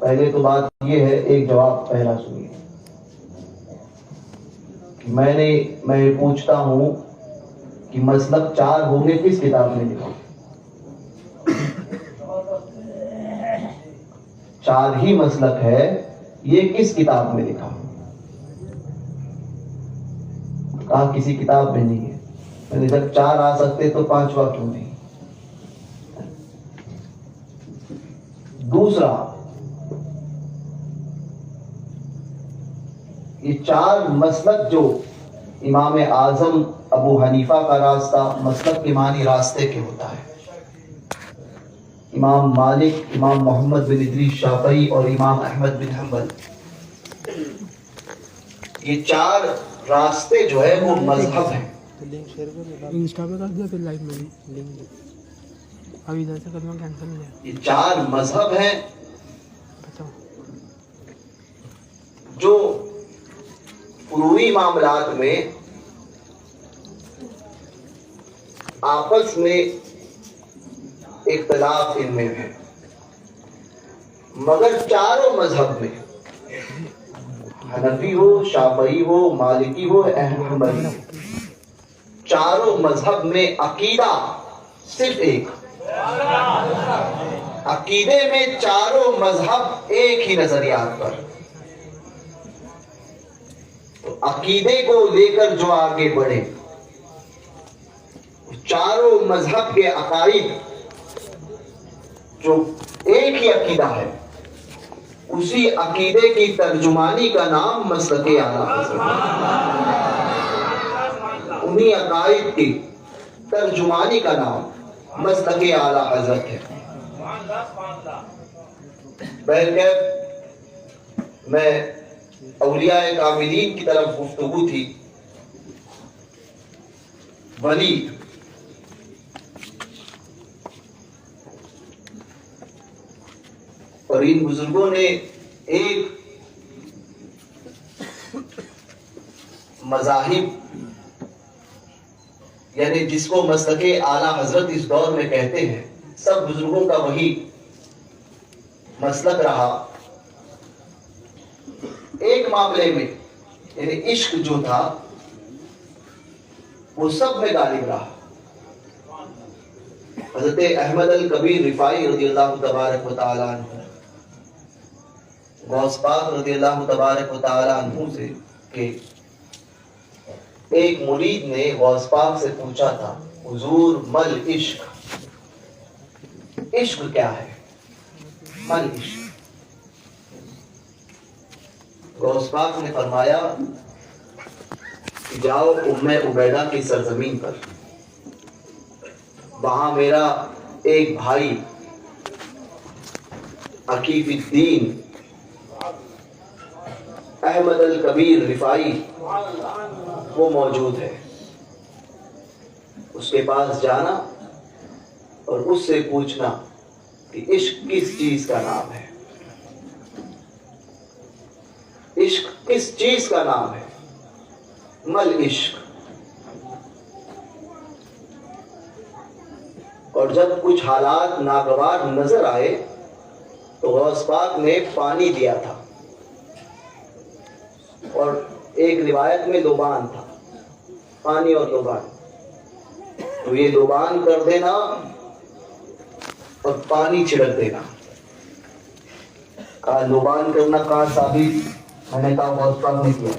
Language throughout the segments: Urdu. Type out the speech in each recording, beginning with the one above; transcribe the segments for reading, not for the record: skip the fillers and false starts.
پہلے تو بات یہ ہے، ایک جواب پہلا سنیے. میں پوچھتا ہوں کہ مسلک 4 ہوں گے کس کتاب میں لکھا؟ 4 ہی مسلک ہے، یہ کس کتاب میں لکھا؟ کہا کسی کتاب میں نہیں ہے. جب 4 آ سکتے تو 5واں کیوں نہیں؟ دوسرا، یہ 4 مسلک جو امام اعظم ابو حنیفہ کا راستہ مسلک کے معنی راستے کے ہوتا ہے. امام مالک، امام محمد بن ادریس شافعی اور امام احمد بن حنبل، یہ 4 راستے جو ہے وہ مذہب ہیں. انسٹا پہ کر دیا پھر لائف میں لنک ابھی ادھر سے کرنا کینسل ہو جائے. یہ 4 مذہب ہیں بتاؤ. جو فروعی معاملات میں آپس میں اختلاف ان میں ہے، مگر چاروں مذہب میں حنفی ہو، شافعی ہو، مالکی ہو، حنبلی ہو، چاروں مذہب میں عقیدہ صرف ایک. عقیدے میں چاروں مذہب ایک ہی نظریات پر. تو عقیدے کو لے کر جو آگے بڑھے، چاروں مذہب کے عقائد جو ایک ہی عقیدہ ہے، اسی عقیدے کی ترجمانی کا نام مسلک اعلیٰ حضرت ہے. انہی عقائد کی ترجمانی کا نام مسلک اعلیٰ حضرت ہے. بہرکیف میں اولیاء کاملین کی طرف گفتگو تھی. ولید اور ان بزرگوں نے ایک مذاہب، یعنی جس کو مسلک اعلیٰ حضرت اس دور میں کہتے ہیں، سب بزرگوں کا وہی مسلک رہا. ایک معاملے میں یعنی عشق جو تھا وہ سب میں غالب رہا. حضرت احمد الکبیر رفاعی رضی اللہ تبارک و تعالی عنہ، غوث پاک رضی اللہ تبارک و تعالی عنہ سے کہ ایک مرید نے غوث پاک سے پوچھا تھا، حضور مل عشق، عشق کیا ہے؟ مل عشق. غوث پاک نے فرمایا کہ جاؤ ام عبیدہ کی سرزمین پر، وہاں میرا ایک بھائی عقیف الدین احمد الکبیر رفاعی وہ موجود ہے. اس کے پاس جانا اور اس سے پوچھنا کہ عشق کس چیز کا نام ہے، عشق کس چیز کا نام ہے، مل عشق. اور جب کچھ حالات ناگوار نظر آئے تو غوث پاک نے پانی دیا تھا، اور ایک روایت میں لوبان تھا، پانی اور لوبان. تو یہ لوبان کر دینا اور پانی چھڑک دینا. کہا لوبان کرنا کہاں ثابت؟ میں نے کہا غوث پاک نے کیا.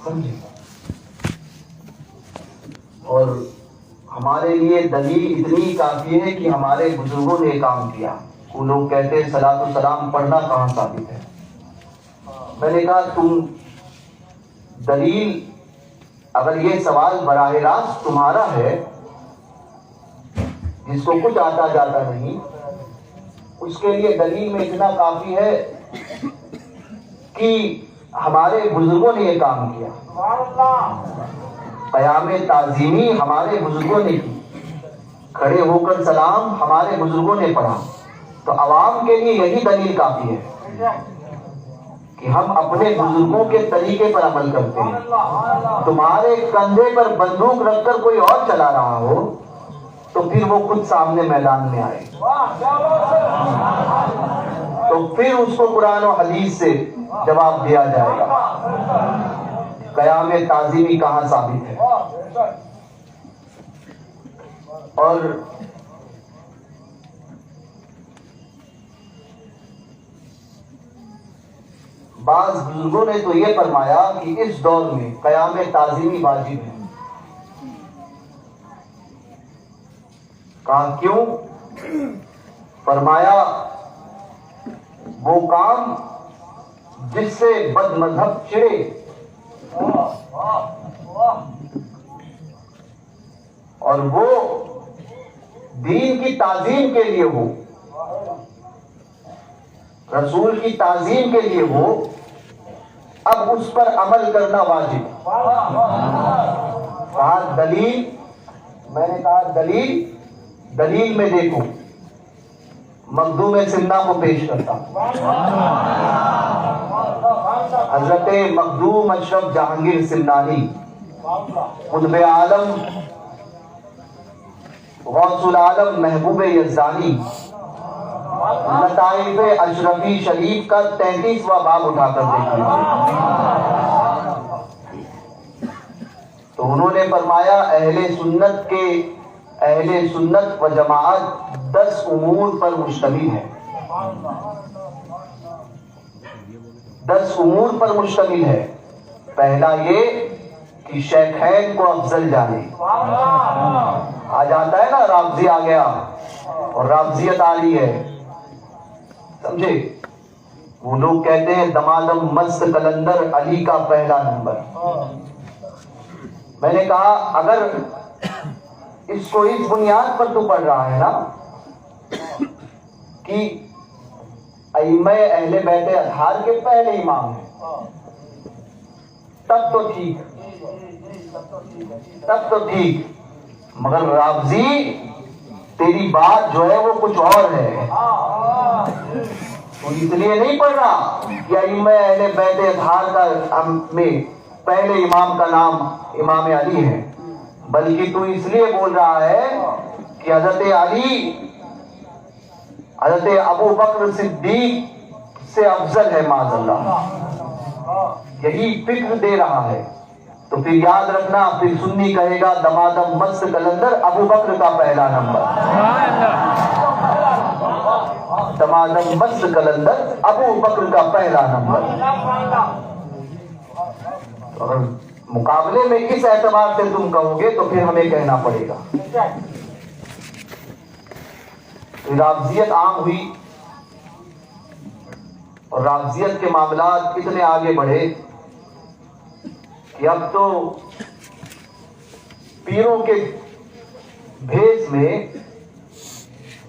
سمجھے؟ اور ہمارے لیے دلیل اتنی کافی ہے کہ ہمارے بزرگوں نے کام کیا. وہ لوگ کہتے ہیں صلاۃ و سلام پڑھنا کہاں ثابت ہے؟ میں نے کہا تم دلیل، اگر یہ سوال براہ راست تمہارا ہے جس کو کچھ آتا جاتا نہیں، اس کے لیے دلیل میں اتنا کافی ہے کہ ہمارے بزرگوں نے یہ کام کیا. قیام تعظیمی ہمارے بزرگوں نے کی، کھڑے ہو کر سلام ہمارے بزرگوں نے پڑھا. تو عوام کے لیے یہی دلیل کافی ہے کہ ہم اپنے بزرگوں کے طریقے پر عمل کرتے ہیں. تمہارے کندھے پر بندوق رکھ کر کوئی اور چلا رہا ہو تو پھر وہ خود سامنے میدان میں آئے، تو پھر اس کو قرآن و حدیث سے جواب دیا جائے گا۔ قیام تعظیمی کہاں ثابت ہے؟ اور بعض بزرگوں نے تو یہ فرمایا کہ اس دور میں قیام تعظیمی واجب ہے۔ کہا کیوں؟ فرمایا وہ کام جس سے بد مذہب چڑے اور وہ دین کی تعظیم کے لیے ہو، رسول کی تعظیم کے لیے ہو، اب اس پر عمل کرنا واجب۔ کہا دلیل؟ میں نے کہا دلیل میں دیکھو، مخدوم سمنا کو پیش کرتا ہوں۔ حضرت مخدوم اشرف جہانگیر سمنانی، قطب عالم، غوث العالم، محبوب یزدانی، لطائف اشرفی شریف کا 33واں باب اٹھا کر دیکھ لیجیے۔ تو انہوں نے فرمایا اہل سنت و جماعت 10 امور پر مشتمل ہے، 10 امور پر مشتمل ہے۔ پہلا یہ کہ شیخین کو افضل جانے۔ آ جاتا ہے نا رافضی آ گیا اور رافضیت آ رہی ہے، سمجھے؟ وہ لوگ کہتے ہیں دمادم مست کلندر علی کا پہلا نمبر۔ میں نے کہا اگر اس کو اس بنیاد پر تو پڑھ رہا ہے نا کہ ائمہ اہل بیت اطہار کے پہلے امام ہیں، تب تو ٹھیک، مگر رافضی تیری بات جو ہے وہ کچھ اور ہے۔ تو اس لیے نہیں پڑھ رہا کہ ائمہ اہل بیت اطہار کا میں پہلے امام کا نام امام علی ہے، بلکہ تو اس لیے بول رہا ہے کہ حضرت علی حضرت ابو بکر صدیق سے افضل ہے معاذ اللہ، یہی فکر دے رہا ہے۔ تو پھر یاد رکھنا، پھر سنی کہے گا دمادم مست کلندر ابو بکر کا پہلا نمبر، دمادم مست کلندر ابو بکر کا پہلا نمبر۔ اور مقابلے میں اس اعتبار سے تم کہو گے تو پھر ہمیں کہنا پڑے گا۔ رافضیت عام ہوئی اور رافضیت کے معاملات اتنے آگے بڑھے کہ اب تو پیروں کے بھیس میں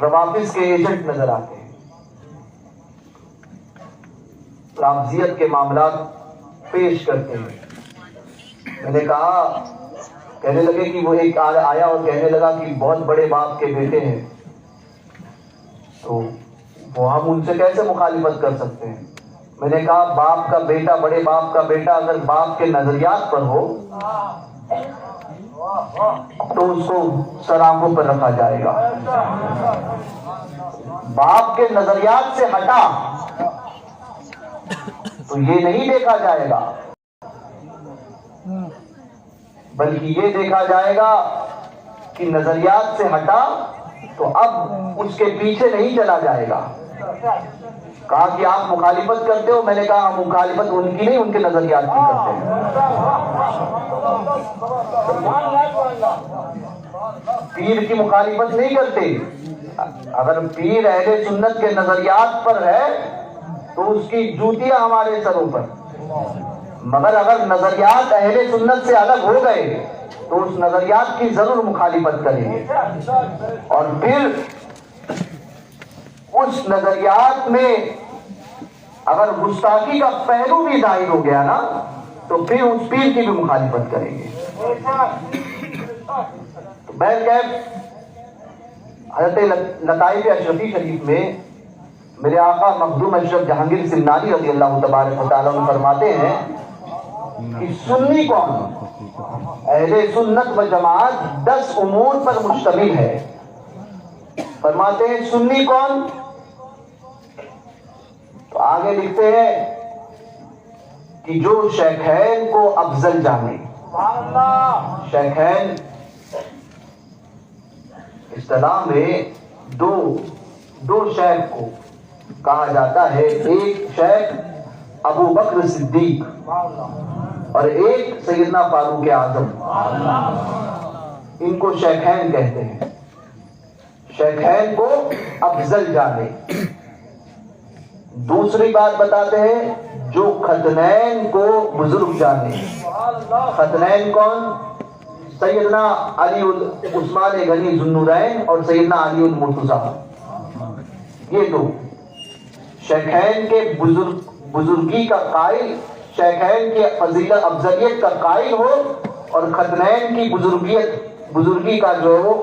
روافض کے ایجنٹ نظر آتے ہیں، رافضیت کے معاملات پیش کرتے ہیں۔ میں نے کہا، کہنے لگے کہ وہ ایک آیا اور کہنے لگا کہ بہت بڑے باپ کے بیٹے ہیں، تو وہ ہم ان سے کیسے مخالفت کر سکتے ہیں؟ میں نے کہا باپ کا بیٹا، بڑے باپ کا بیٹا اگر باپ کے نظریات پر ہو تو اس کو سر آنکھوں پر رکھا جائے گا، باپ کے نظریات سے ہٹا تو یہ نہیں دیکھا جائے گا، بلکہ یہ دیکھا جائے گا کہ نظریات سے ہٹا تو اب اس کے پیچھے نہیں چلا جائے گا۔ کہا کہ آپ مخالفت کرتے ہو؟ میں نے کہا ہم مخالفت ان کی نہیں، ان کے نظریات کی کرتے ہیں۔ پیر کی مخالفت نہیں کرتے، اگر پیر اہل سنت کے نظریات پر ہے تو اس کی جوتیاں ہمارے سروں پر، مگر اگر نظریات اہل سنت سے الگ ہو گئے تو اس نظریات کی ضرور مخالفت کریں گے، اور پھر اس نظریات میں اگر گستاخی کا پہلو بھی ظاہر ہو گیا نا تو پھر اس پیر کی بھی مخالفت کریں گے۔ حضرت لطائف اشرفی شریف میں میرے آقا مخدوم اشرف جہانگیر سمنانی رضی اللہ تبارک و تعالیٰ عنہ فرماتے ہیں کہ سنی کون؟ اہل سنت و جماعت 10 امور پر مشتمل ہے، فرماتے ہیں سنی کون؟ تو آگے لکھتے ہیں کہ جو شیخین کو افضل جانے. شیخین اصطلاح میں دو شیخ کو کہا جاتا ہے. ایک شیخ ابو بکر صدیق اور ایک سیدنا فاروق اعظم. ان کو شیخین کہتے ہیں. شیخین کو افضل جانے. دوسری بات بتاتے ہیں جو ختنین کو بزرگ جانے. ختنین کون؟ سیدنا علی عثمان غنی ذوالنورین اور سیدنا علی المرتضی. یہ دو شیخین کے بزرگی کا قائل، شیخین کے فضیلت افضلیت کا قائل ہو اور ختنین کی بزرگی کا جو ہو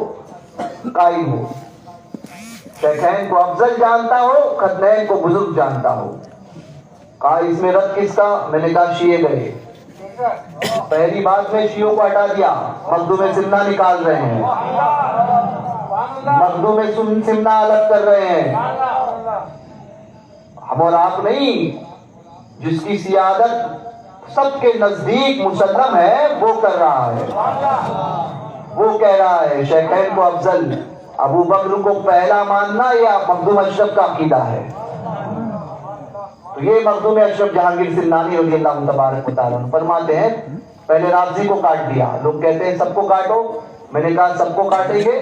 قائل ہو. شیخین کو افضل جانتا ہو، ختنین کو بزرگ جانتا ہو. کہا اس میں رد کس کا؟ میں نے کہا شیعہ گئے. پہلی بات میں شیعوں کو ہٹا دیا، مخدوم سمنا نکال رہے ہیں، مخدوم سمنا الگ کر رہے ہیں. ہم اور آپ نہیں، جس کی سیادت سب کے نزدیک مسلم ہے وہ کر رہا ہے. وہ کہہ رہا ہے شیخین کو افضل. ابو بکر کو پہلا ماننا یا مخدوم اشرف کا عقیدہ ہے؟ تو یہ مخدوم اشرف جہانگیر سمنانی رضی اللہ تبارک و تعالیٰ فرماتے ہیں پہلے رافضی کو کاٹ دیا. لوگ کہتے ہیں سب کو کاٹو. میں نے کہا سب کو کاٹیں گے؟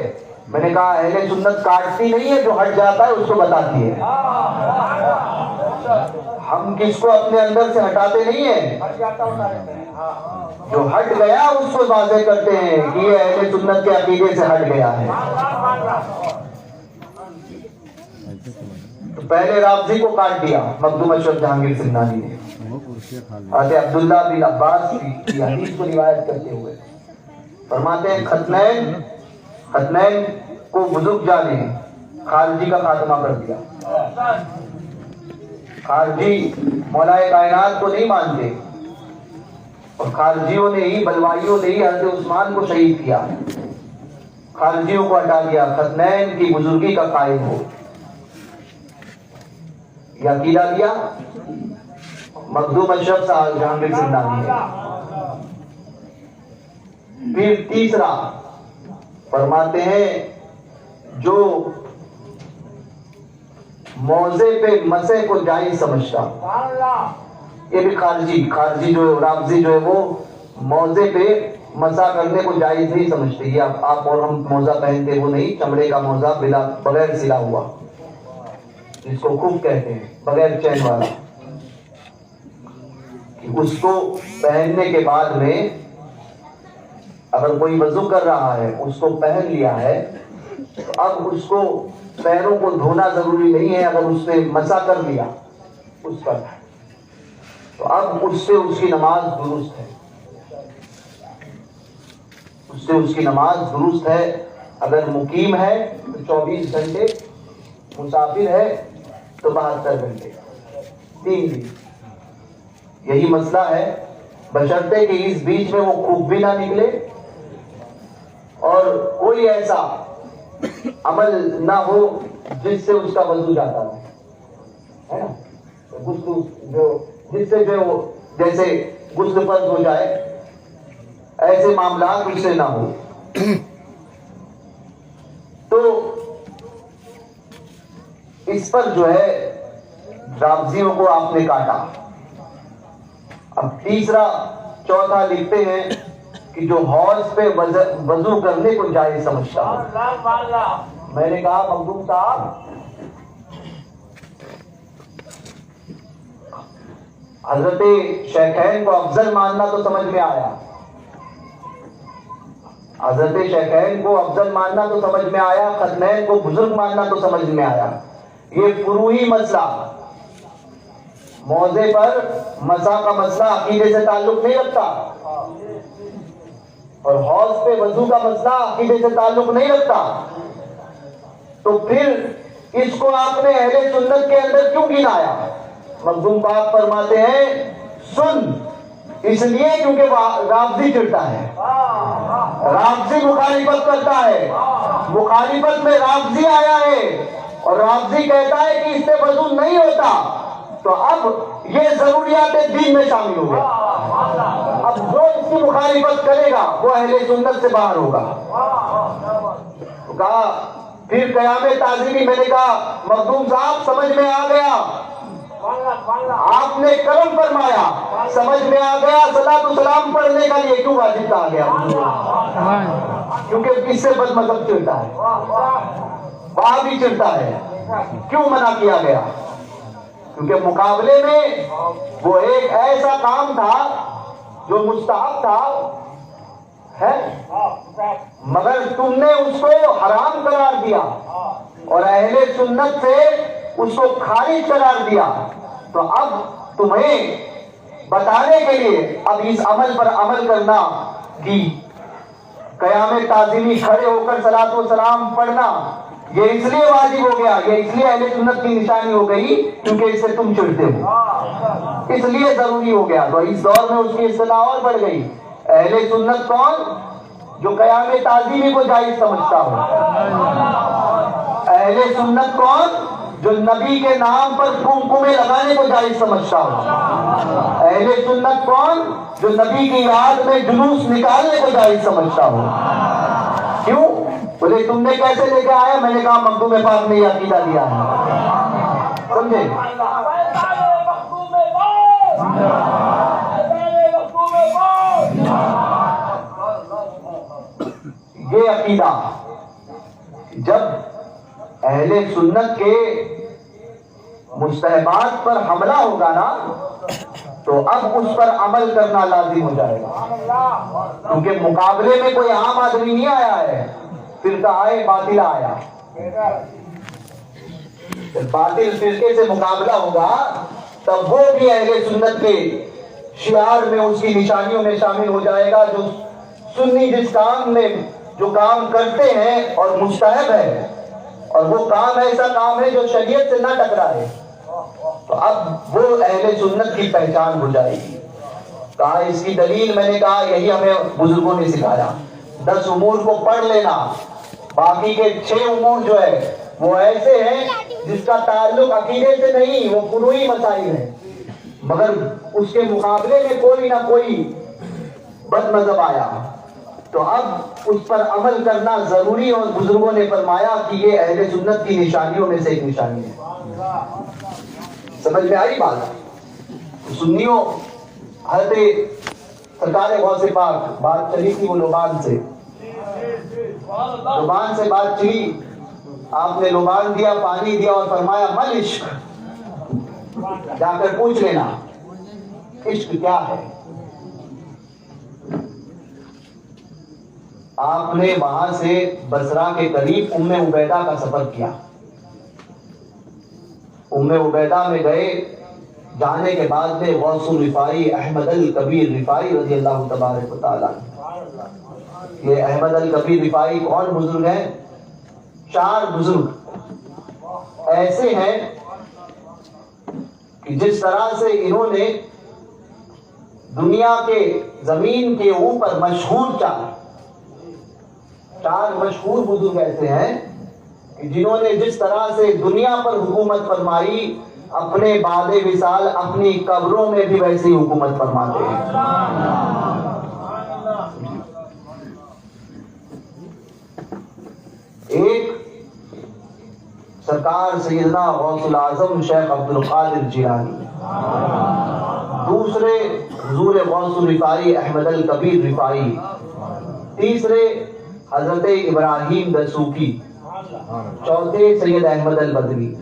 میں نے کہا اہل سنت کاٹتی نہیں ہے، جو ہٹ جاتا ہے اس کو بتاتی ہے. ہم کس کو اپنے اندر سے ہٹاتے نہیں ہیں، جو ہٹ گیا اس کو واضح کرتے ہیں کہ یہ اہل سنت کے عقیدے سے ہٹ گیا ہے. تو پہلے رافضی کو کاٹ دیا مخدوم اشرف جہانگیر سمنانی نے. حضرت عبداللہ بن عباس کی حدیث کو روایت کرتے ہوئے فرماتے ہیں ختنین کو بزرگ جانے، خارجی کا خاتمہ کر دیا. خارجی مولا کائنات کو نہیں مانتے اور خارجیوں نے ہی، بلوائیوں نے ہی حضرت عثمان کو شہید کیا. خارجیوں کو ہٹا دیا، ختنین کی بزرگی کا قائل ہو. یہ عقیدہ دیا مخدوم اشرف صاحب جہانگیر سمنانی نے. پھر تیسرا فرماتے ہیں جو موضع پہ مسح کو جائز سمجھتا. یہ بھی خارجی جو ہے، رافضی جو ہے وہ موضع پہ مسح کرنے کو جائز نہیں سمجھتے. یہ آپ اور ہم موزہ پہنتے وہ نہیں، چمڑے کا موزہ بغیر سلا ہوا جس کو خوب کہتے ہیں، بغیر چین والا. اس کو پہننے کے بعد میں اگر کوئی وضو کر رہا ہے اس کو پہن لیا ہے تو اب اس کو پیروں کو دھونا ضروری نہیں ہے. اگر اس نے مسح کر لیا اس پر تو اب اس سے اس کی نماز درست ہے. اس سے اس کی نماز درست ہے. اگر مقیم ہے تو 24 گھنٹے، مسافر ہے تو 72 گھنٹے، 3 دن. یہی مسئلہ ہے، بشرطے کہ اس بیچ میں وہ خوب بھی نہ نکلے اور کوئی ایسا عمل نہ ہو جس سے اس کا وضو جاتا ہے نا. جس سے جو جیسے غسل فرض ہو جائے، ایسے معاملات اس سے نہ ہو. تو اس پر جو ہے رافضیوں کو آپ نے کاٹا. اب تیسرا چوتھا لکھتے ہیں کہ جو حوض پہ وضو کرنے کو جائز سمجھتا ہے. میں نے کہا مخدوم صاحب حضرت شیخین کو افضل ماننا تو سمجھ میں آیا، حضرت شیخین کو افضل ماننا تو سمجھ میں آیا، ختنین کو بزرگ ماننا تو سمجھ میں آیا. یہ فروعی مسئلہ، موضع پر مسح کا مسئلہ عقیدے سے تعلق نہیں رکھتا اور حوض پہ وضو کا مسئلہ عقیدے سے تعلق نہیں رکھتا. تو پھر اس کو آپ نے اہل سنت کے اندر کیوں گنایا؟ مخدوم پاک فرماتے ہیں سن، اس لیے کیونکہ رافضی چڑھتا ہے، رافضی مخالفت کرتا ہے. مخالفت میں رافضی آیا ہے اور رافضی کہتا ہے کہ اس سے وضو نہیں ہوتا، تو اب یہ ضروریات دین میں شامل ہو گیا. اب جو اس کی مخالفت کرے گا وہ اہل سنت سے باہر ہوگا. تو کہا پھر قیام تعظیمی. میں نے کہا مخدوم صاحب سمجھ میں آ گیا، آپ نے کرم فرمایا، سمجھ میں آ گیا صلاۃ السلام پڑھنے کا یہ کیوں واجب کہا گیا. کیونکہ اس سے بد مذہب چڑھتا ہے، وہاں بھی چڑھتا ہے. کیوں منع کیا گیا؟ کیونکہ مقابلے میں وہ ایک ایسا کام تھا جو مستحب تھا ہے، مگر تم نے اس کو حرام قرار دیا اور اہل سنت سے اس کو خارج قرار دیا. تو اب تمہیں بتانے کے لیے اب اس عمل پر عمل کرنا کہ قیام تعظیمی کھڑے ہو کر صلاۃ و سلام پڑھنا یہ اس لیے واجب ہو گیا، یہ اس لیے اہل سنت کی نشانی ہو گئی کیونکہ اس سے تم چڑھتے ہو، اس لیے ضروری ہو گیا. تو اس دور میں اس کی اصطلاح اور بڑھ گئی. اہل سنت کون؟ جو قیام تعظیمی کو جائز سمجھتا ہو. اہل سنت کون؟ جو نبی کے نام پر کمکمے لگانے کو جائز سمجھتا ہو. اہل سنت کون؟ جو نبی کی یاد میں جلوس نکالنے کو جائز سمجھتا ہو. کیوں؟ بولے تم نے کیسے لے کے آیا؟ میں نے کہا مخدوم پاک نے یہ عقیدہ دیا ہے. سمجھے؟ یہ عقیدہ جب اہل سنت کے مستحبات پر حملہ ہوگا نا تو اب اس پر عمل کرنا لازم ہو جائے گا. کیونکہ مقابلے میں کوئی عام آدمی نہیں آیا ہے، فرقہ آئے باطل آیا. باطل فرقے سے مقابلہ ہوگا تب وہ بھی اہل سنت کے شعار میں اس کی نشانیوں میں شامل ہو جائے گا. جو سنی جس کام میں جو کام کرتے ہیں اور مستحب ہے اور وہ کام ایسا کام ہے جو شریعت سے نہ ٹکرائے، تو اب وہ اہل سنت کی پہچان ہو جائے گی. کہا اس کی دلیل میں نے کہا یہی ہمیں بزرگوں نے سکھایا. 10 امور کو پڑھ لینا، باقی کے 6 امور جو ہے وہ ایسے ہیں جس کا تعلق عقیدے سے نہیں، وہ فروعی مسائل ہیں، مگر اس کے مقابلے میں کوئی نہ کوئی بد مذہب آیا تو اب اس پر عمل کرنا ضروری. اور بزرگوں نے فرمایا کہ یہ اہل سنت کی نشانیوں میں سے ایک نشانی ہے. سمجھ میں آئی بات؟ سنیوں حضرت سرکار غوث پاک بات چلی تھی وہ لبان سے بات چلی. آپ نے لبان دیا، پانی دیا اور فرمایا مل عشق، جا کر پوچھ لینا عشق کیا ہے. آپ نے وہاں سے بصرہ کے قریب ام عبیدہ کا سفر کیا. ام عبیدہ میں گئے، جانے کے بعد میں غوث الرفاعی احمد الکبیر رفاعی رضی اللہ تبارک و تعالیٰ. یہ احمد الکبیر رفاعی کون بزرگ ہیں؟ 4 بزرگ ایسے ہیں کہ جس طرح سے انہوں نے دنیا کے زمین کے اوپر مشہور 4 مشہور بزرگ ایسے ہیں کہ جنہوں نے جس طرح سے دنیا پر حکومت فرمائی، اپنے بعد وصال اپنی قبروں میں بھی ویسی حکومت فرماتے ہیں. ایک سرکار سیدنا غوث العظم شیخ عبد القادر جیلانی، دوسرے حضور غوث الرفاعی احمد الکبیر رفاعی، تیسرے حضرت ابراہیم دسوقی، چوتھے سید احمد البدوی.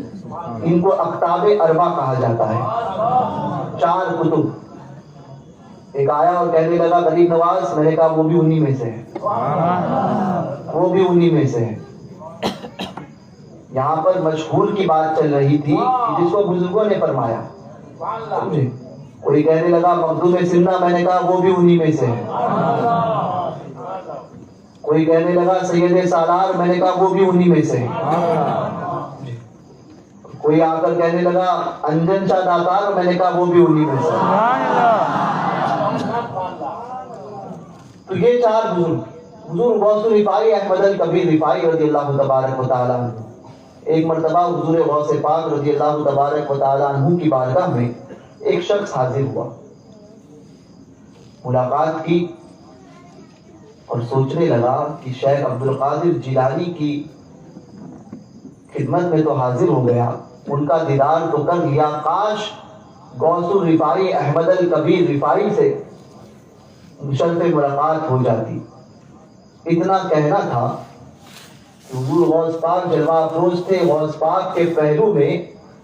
ان کو اقطاب اربع کہا جاتا ہے. 4 کتب. ایک آیا اور کہنے لگا غریب نواز، میں نے کہا وہ بھی انہی میں سے ہے، وہ بھی انہی میں سے ہے. یہاں پر مشہور کی بات چل رہی تھی جس کو بزرگوں نے فرمایا. کوئی کہنے لگا مخدوم سندھ، میں نے کہا وہ بھی انہی میں سے ہے. کوئی کہنے لگا سید سالار، میں نے کہا وہ بھی انہی میں سے ہے. کوئی آ کر کہنے لگا انجن شاہ داتار، میں نے کہا وہ بھی انہی میں سے ہے. تو یہ 4 بزرگ حضور غوث رفاعی احمد الکبیر رفاعی رضی اللہ تبارک و تعالیٰ عنہ ایک مرتبہ حضور غوث پاک رضی اللہ تبارک و تعالیٰ عنہ کی بارگاہ میں ایک شخص حاضر ہوا، ملاقات کی اور سوچنے لگا کہ شیخ عبدالقادر جیلانی کی خدمت میں تو حاضر ہو گیا، ان کا دیدار تو کر لیا، کاش غوث رفاعی احمد الکبیر رفاعی سے شرف ملاقات ہو جاتی۔ اتنا کہنا تھا، حضور غوث پاک جلوہ افروز تھے، غوث پاک کے پہلو میں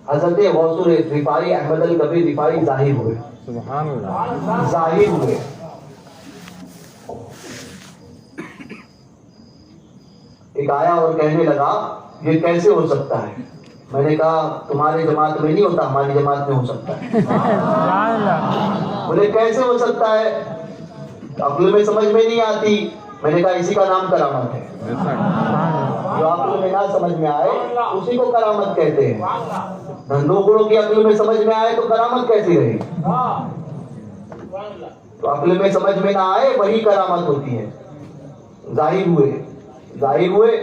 حضرت غوث رفاعی احمد الکبیر رفاعی ظاہر ہوئے، سبحان اللہ، ظاہر ہوئے۔ ایک آیا اور کہنے لگا یہ کیسے ہو سکتا ہے؟ میں نے کہا تمہارے جماعت میں نہیں ہوتا، ہماری جماعت میں ہو سکتا ہے۔ بولے کیسے ہو سکتا ہے؟ عقل میں سمجھ میں نہیں آتی۔ میں نے کہا اسی کا نام کرامت ہے، جو عقل میں نہ سمجھ میں آئے اسی کو کرامت کہتے ہیں۔ دھندوں گڑوں کی عقل میں سمجھ میں آئے تو کرامت کیسی رہے؟ تو عقل میں سمجھ میں نہ آئے وہی کرامت ہوتی ہے۔ ظاہر ہوئے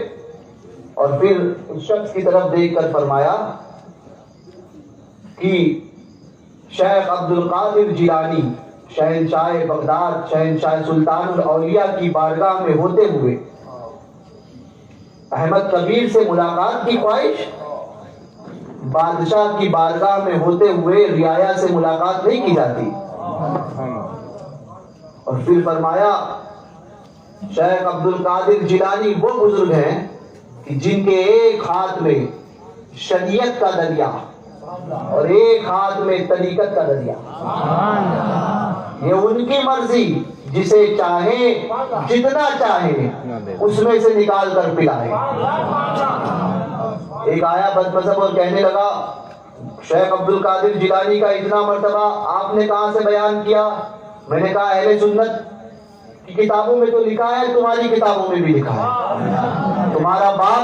اور پھر اس شخص کی طرف دیکھ کر فرمایا کہ شیخ عبدالقادر جیلانی شہنشاہ بغداد، شہنشاہ سلطان الاولیاء کی بارگاہ میں ہوتے ہوئے احمد کبیر سے ملاقات کی خواہش، بادشاہ کی بارگاہ میں ہوتے ہوئے رعایا سے ملاقات نہیں کی جاتی۔ اور پھر فرمایا شیخ عبدالقادر جیلانی وہ بزرگ ہیں کہ جن کے ایک ہاتھ میں شریعت کا دریا اور ایک ہاتھ میں طریقت کا دریا، یہ ان کی مرضی، جسے چاہے جتنا چاہے اس میں سے نکال کر پلائے۔ ایک آیا بد مذہب اور کہنے لگا شیخ عبدالقادر جیلانی کا اتنا مرتبہ آپ نے کہاں سے بیان کیا؟ میں نے کہا اہل سنت کی کتابوں میں تو لکھا ہے، تمہاری کتابوں میں بھی لکھا ہے۔ تمہارا باپ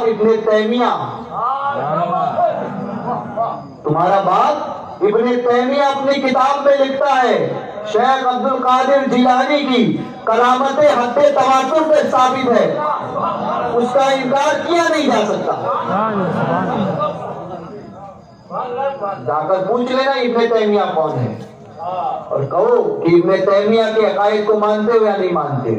ابن تیمیہ اپنی کتاب میں لکھتا ہے شیخ عبدالقادر جیلانی کی کرامت حد تواتر پہ ثابت ہے، اس کا انکار کیا نہیں جا سکتا۔ جا کر پوچھ لینا ابن تیمیہ کون ہے اور کہو کہ ابن تیمیہ کے عقائد کو مانتے ہو یا نہیں مانتے،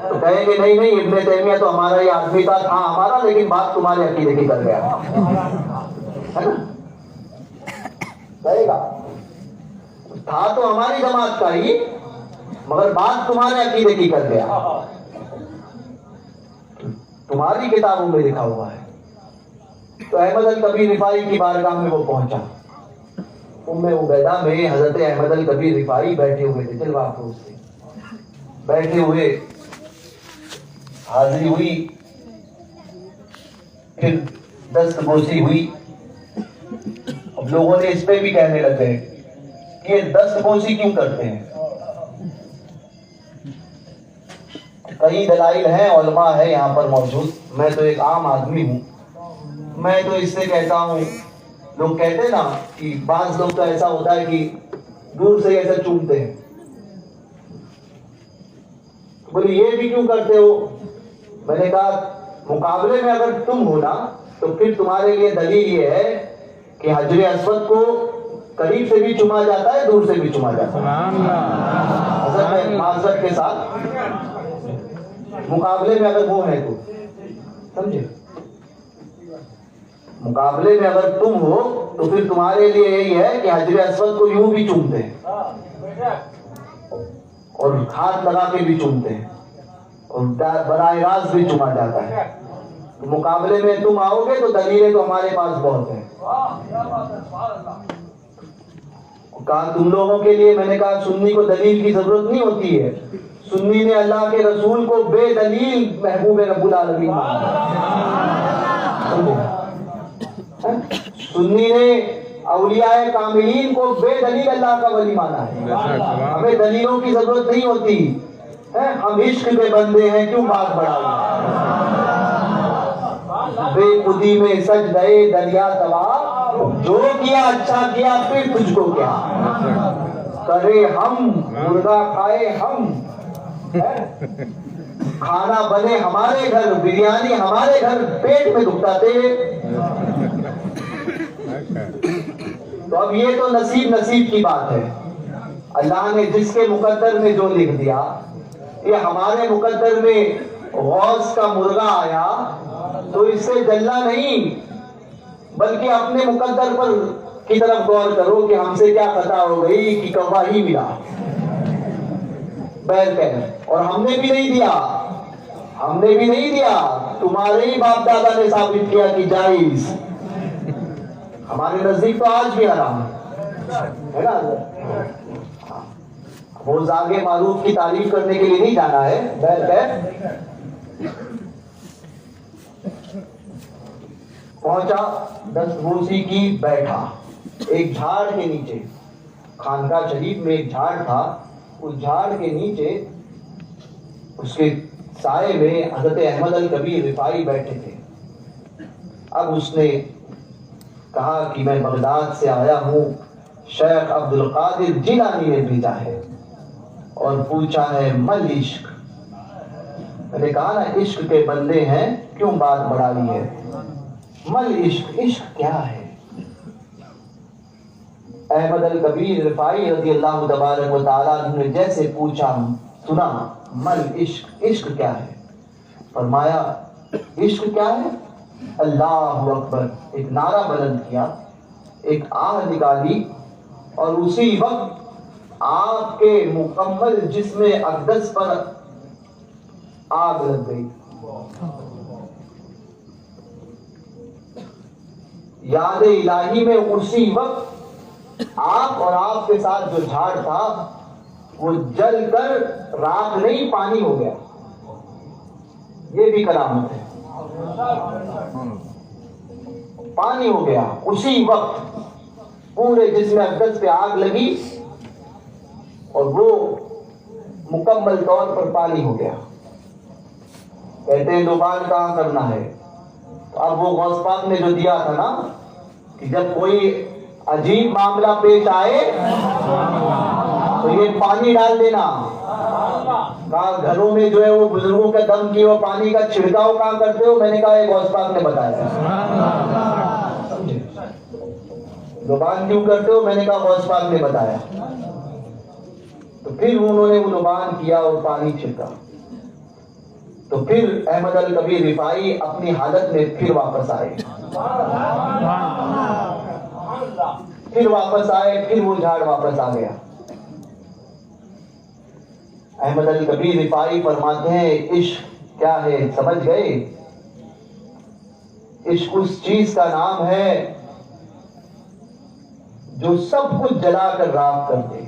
تو کہیں گے نہیں ابن تیمیہ تو ہمارا یہ آدمی تھا ہمارا، لیکن بات تمہارے عقیدے کی کر گیا، ہے نا؟ کہے گا تھا تو ہماری جماعت کا ہی، مگر بات تمہارے عقیدے کی کر گیا، تمہاری کتابوں میں لکھا ہوا ہے۔ تو احمد الکبیر رفاعی کی بارگاہ میں وہ پہنچا، ام عبیدہ میں حضرت احمد الکبیر رفاعی بیٹھے ہوئے تھے، جلوہ افروز سے بیٹھے ہوئے، حاضری ہوئی، پھر دست بوسی ہوئی۔ اب لوگوں نے اس پہ بھی کہنے لگ گئے کہ یہ دست بوسی کیوں کرتے ہیں؟ کئی دلائل ہیں، علماء ہے یہاں پر موجود، میں تو ایک عام آدمی ہوں، میں تو اس سے کہتا ہوں، لوگ کہتے ہیں نا کہ بعض لوگ تو ایسا ہوتا ہے کہ دور سے ایسا چومتے ہیں، بولے یہ بھی کیوں کرتے ہو؟ میں نے کہا مقابلے میں اگر تم ہو نا تو پھر تمہارے لیے دلیل یہ ہے کہ حجر اسود کو قریب سے بھی چوما جاتا ہے، دور سے بھی چوما جاتا ہے۔ حضرت معذرت کے ساتھ مقابلے میں اگر وہ ہے تو سمجھے، مقابلے میں اگر تم ہو تو پھر تمہارے لیے یہی ہے کہ حجر اسود کو یوں بھی چومتے ہیں اور ہاتھ لگا کے بھی چومتے ہیں اور براہ راست بھی چوما جاتا ہے۔ تو مقابلے میں تم آؤ گے تو دلیلیں تو ہمارے پاس بہت ہیں۔ کہا تم لوگوں کے لیے، میں نے کہا سنی کو دلیل کی ضرورت نہیں ہوتی ہے، سنی نے اللہ کے رسول کو بے دلیل محبوب رب العالمین سنی نے اولیاء کاملین کو بے دلیل اللہ کا ولی مانا ہے۔ ہمیں دلیلوں کی ضرورت نہیں ہوتی ہے، ہم عشق کے بندے ہیں، کیوں بات بڑھاؤں؟ بے خودی میں سج گئے دریا تباہ، جو کیا اچھا کیا پھر تجھ کو کیا، کرے ہم مرغا کھائے ہم، کھانا بنے ہمارے گھر، بریانی ہمارے گھر، پیٹ میں دکھتا تیرے۔ تو اب یہ تو نصیب کی بات ہے، اللہ نے جس کے مقدر میں جو لکھ دیا۔ یہ ہمارے مقدر میں غوث کا مرغا آیا تو اس سے جلنا نہیں، بلکہ اپنے مقدر پر کی طرف غور کرو کہ ہم سے کیا خطا ہو گئی کہ کوا ہی ملا بیل پہ، اور ہم نے بھی نہیں دیا، تمہارے ہی باپ دادا نے ثابت کیا کہ جائز۔ ہمارے نزدیک تو آج بھی حرام ہے نا۔ وہ زاغ معروف کی تعریف کرنے کے لیے نہیں جانا ہے، پہنچا دستبوسی کی، بیٹھا ایک جھاڑ کے نیچے، خانقاہ شریف میں ایک جھاڑ تھا، اس جھاڑ کے نیچے اس کے سائے میں حضرت احمد الکبیر رفاعی بیٹھے تھے۔ اب اس نے کہا کہ میں بغداد سے آیا ہوں، شیخ عبد القادر جیلانی نے بھیجا ہے اور پوچھا ہے مل عشق۔ میں نے کہا نا عشق کے بندے ہیں، کیوں بات بڑھائی ہے؟ مل عشق، عشق کیا ہے؟ احمد الکبیر رفاعی رضی اللہ تبارک و تعالیٰ نے جیسے پوچھا سنا مل عشق، عشق کیا ہے؟ فرمایا عشق کیا ہے؟ اللہ اکبر، ایک نعرہ بلند کیا، ایک آہ نکالی، اور اسی وقت آپ کے مکمل جسم اقدس پر آگ لگ گئی۔ یاد الہی میں اسی وقت آپ اور آپ کے ساتھ جو جھاڑ تھا وہ جل کر راکھ نہیں پانی ہو گیا۔ یہ بھی کرامت ہے، پانی ہو گیا اسی وقت، پورے جسم اقدس پہ آگ لگی اور وہ مکمل طور پر پانی ہو گیا۔ کہتے ہیں زبان کہاں کرنا ہے؟ تو اب وہ غوث پاک نے جو دیا تھا نا کہ جب کوئی عجیب معاملہ پیش آئے تو یہ پانی ڈال دینا۔ کہا گھروں میں جو ہے وہ بزرگوں کے دم کی وہ پانی کا چھڑکاؤ کہاں کرتے ہو؟ میں نے کہا یہ غوث پاک نے بتایا۔ زبان کیوں کرتے ہو؟ میں نے کہا غوث پاک نے بتایا۔ تو پھر انہوں نے وہ زبان کیا اور پانی چھڑکا، تو پھر احمد الکبیر رفاعی اپنی حالت میں پھر واپس آئے، پھر وہ جھاڑ واپس آ گیا۔ احمد الکبیر رفاعی فرماتے ہیں عشق کیا ہے سمجھ گئے؟ عشق اس چیز کا نام ہے جو سب کچھ جلا کر راکھ کر دے،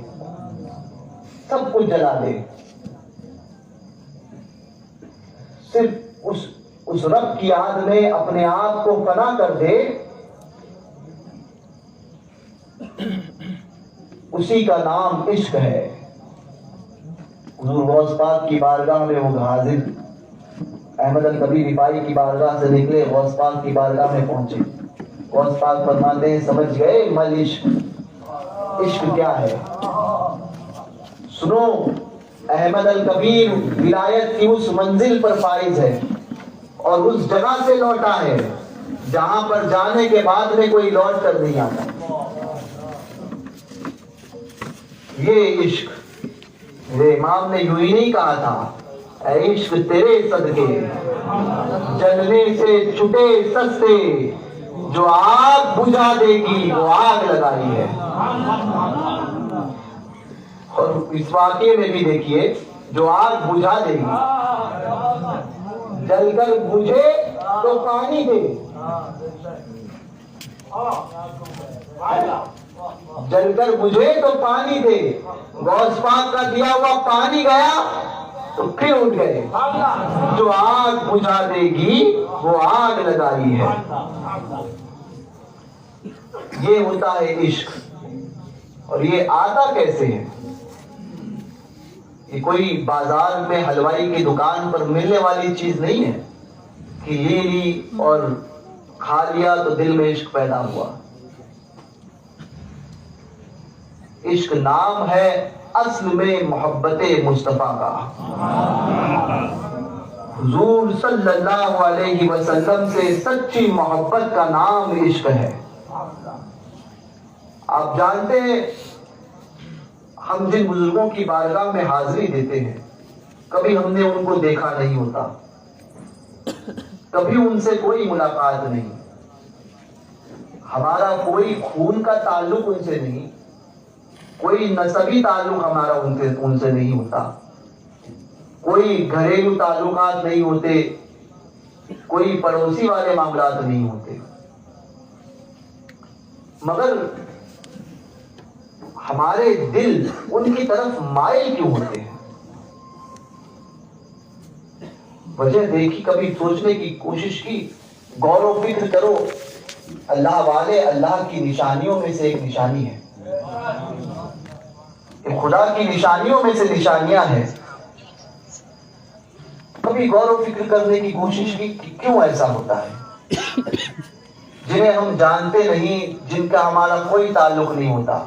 سب کچھ جلا دے، صرف اس رب کی یاد میں اپنے آپ کو فنا کر دے، اسی کا نام عشق ہے۔ حضور غوث پاک کی بارگاہ میں وہ حاضر، احمد الکبیر رفاعی کی بارگاہ سے نکلے، غوث پاک کی بارگاہ میں پہنچے۔ غوث پاک فرماتے ہیں سمجھ گئے مل عشق، عشق کیا ہے؟ سنو، احمد الکبیر ولایت کی اس منزل پر فائز ہے اور اس جگہ سے لوٹا ہے جہاں پر جانے کے بعد میں کوئی لوٹ کر نہیں آتا۔ یہ عشق، میرے امام نے یوں ہی نہیں کہا تھا اے عشق تیرے صدقے جلنے سے چھٹے سستے، جو آگ بجھا دے گی وہ آگ لگائی ہے۔ اور اس واقعے میں بھی دیکھیے، جو آگ بجھا دے گی، جل کر بجھے تو پانی دے، جل کر بجھے تو پانی دے۔ غوث پاک کا دیا ہوا پانی گیا تو پھر اٹھ گئے، جو آگ بجھا دے گی وہ آگ لگائی ہے۔ یہ ہوتا ہے عشق، اور یہ آتا کیسے ہے؟ یہ کوئی بازار میں حلوائی کی دکان پر ملنے والی چیز نہیں ہے کہ لے لی اور کھا لیا تو دل میں عشق پیدا ہوا۔ عشق نام ہے اصل میں محبت مصطفیٰ کا۔ حضور صلی اللہ علیہ وسلم سے سچی محبت کا نام عشق ہے. آپ جانتے ہیں ہم جن بزرگوں کی بارگاہ میں حاضری دیتے ہیں کبھی ہم نے ان کو دیکھا نہیں ہوتا, کبھی ان سے کوئی ملاقات نہیں, ہمارا کوئی خون کا تعلق ان سے نہیں, کوئی نسبی تعلق ہمارا ان سے نہیں ہوتا, کوئی گھریلو تعلقات نہیں ہوتے, کوئی پڑوسی والے معاملات نہیں ہوتے, مگر ہمارے دل ان کی طرف مائل کیوں ہوتے ہیں؟ وجہ دیکھی, کبھی سوچنے کی کوشش کی, غور و فکر کرو. اللہ والے اللہ کی نشانیوں میں سے ایک نشانی ہے, یہ خدا کی نشانیوں میں سے نشانیاں ہیں. کبھی غور و فکر کرنے کی کوشش کی کہ کیوں ایسا ہوتا ہے؟ جنہیں ہم جانتے نہیں, جن کا ہمارا کوئی تعلق نہیں ہوتا,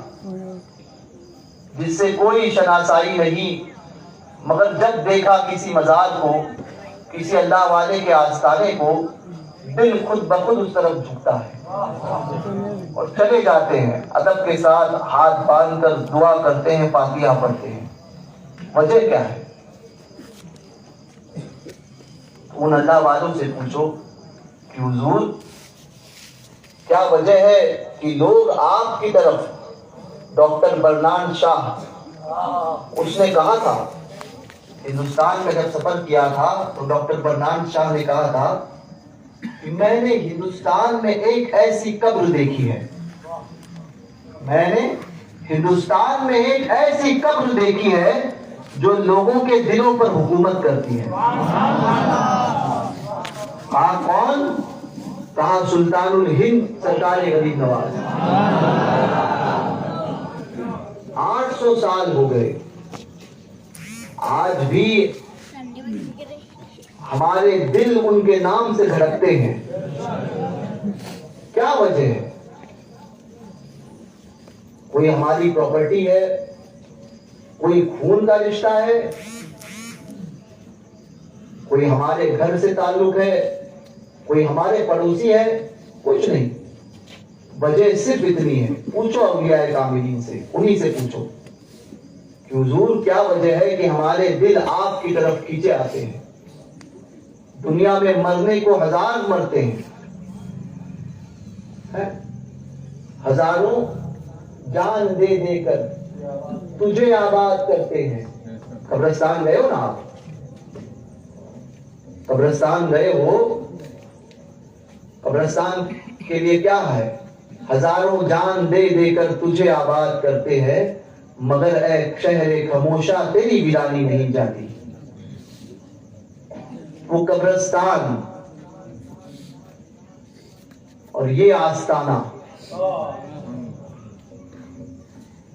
جس سے کوئی شناسائی نہیں, مگر جب دیکھا کسی مزار کو, کسی اللہ والے کے آستانے کو, دل خود بخود اس طرف جھکتا ہے اور چلے جاتے ہیں, ادب کے ساتھ ہاتھ باندھ کر دعا کرتے ہیں, فاتحہ پڑھتے ہیں. وجہ کیا ہے؟ ان اللہ والوں سے پوچھو کہ حضور کیا وجہ ہے کہ لوگ آپ کی طرف, ڈاکٹر برنارڈ شاہ, اس نے کہا تھا, ہندوستان میں جب سفر کیا تھا تو ڈاکٹر برنارڈ شاہ نے کہا تھا کہ میں نے ہندوستان میں ایک ایسی قبر دیکھی ہے, میں نے ہندوستان میں ایک ایسی قبر دیکھی ہے جو لوگوں کے دلوں پر حکومت کرتی ہے. کہا کون؟ کہا سلطان الہند سرکار غریب نواز. 800 سال ہو گئے, آج بھی ہمارے دل ان کے نام سے دھڑکتے ہیں. کیا وجہ ہے؟ کوئی ہماری پراپرٹی ہے, کوئی خون کا رشتہ ہے, کوئی ہمارے گھر سے تعلق ہے, کوئی ہمارے پڑوسی ہے؟ کچھ نہیں. وجہ صرف اتنی ہے, پوچھو اولیاء کاملین سے, انہی سے پوچھو کہ حضور کیا وجہ ہے کہ ہمارے دل آپ کی طرف کھینچے آتے ہیں. دنیا میں مرنے کو ہزار مرتے ہیں, ہزاروں جان دے دے کر تجھے آباد کرتے ہیں. قبرستان گئے ہو نا آپ, قبرستان گئے ہو, قبرستان کے لیے کیا ہے؟ ہزاروں جان دے دے کر تجھے آباد کرتے ہیں, مگر اے شہر خاموشہ تیری ویرانی نہیں جاتی. وہ قبرستان اور یہ آستانہ,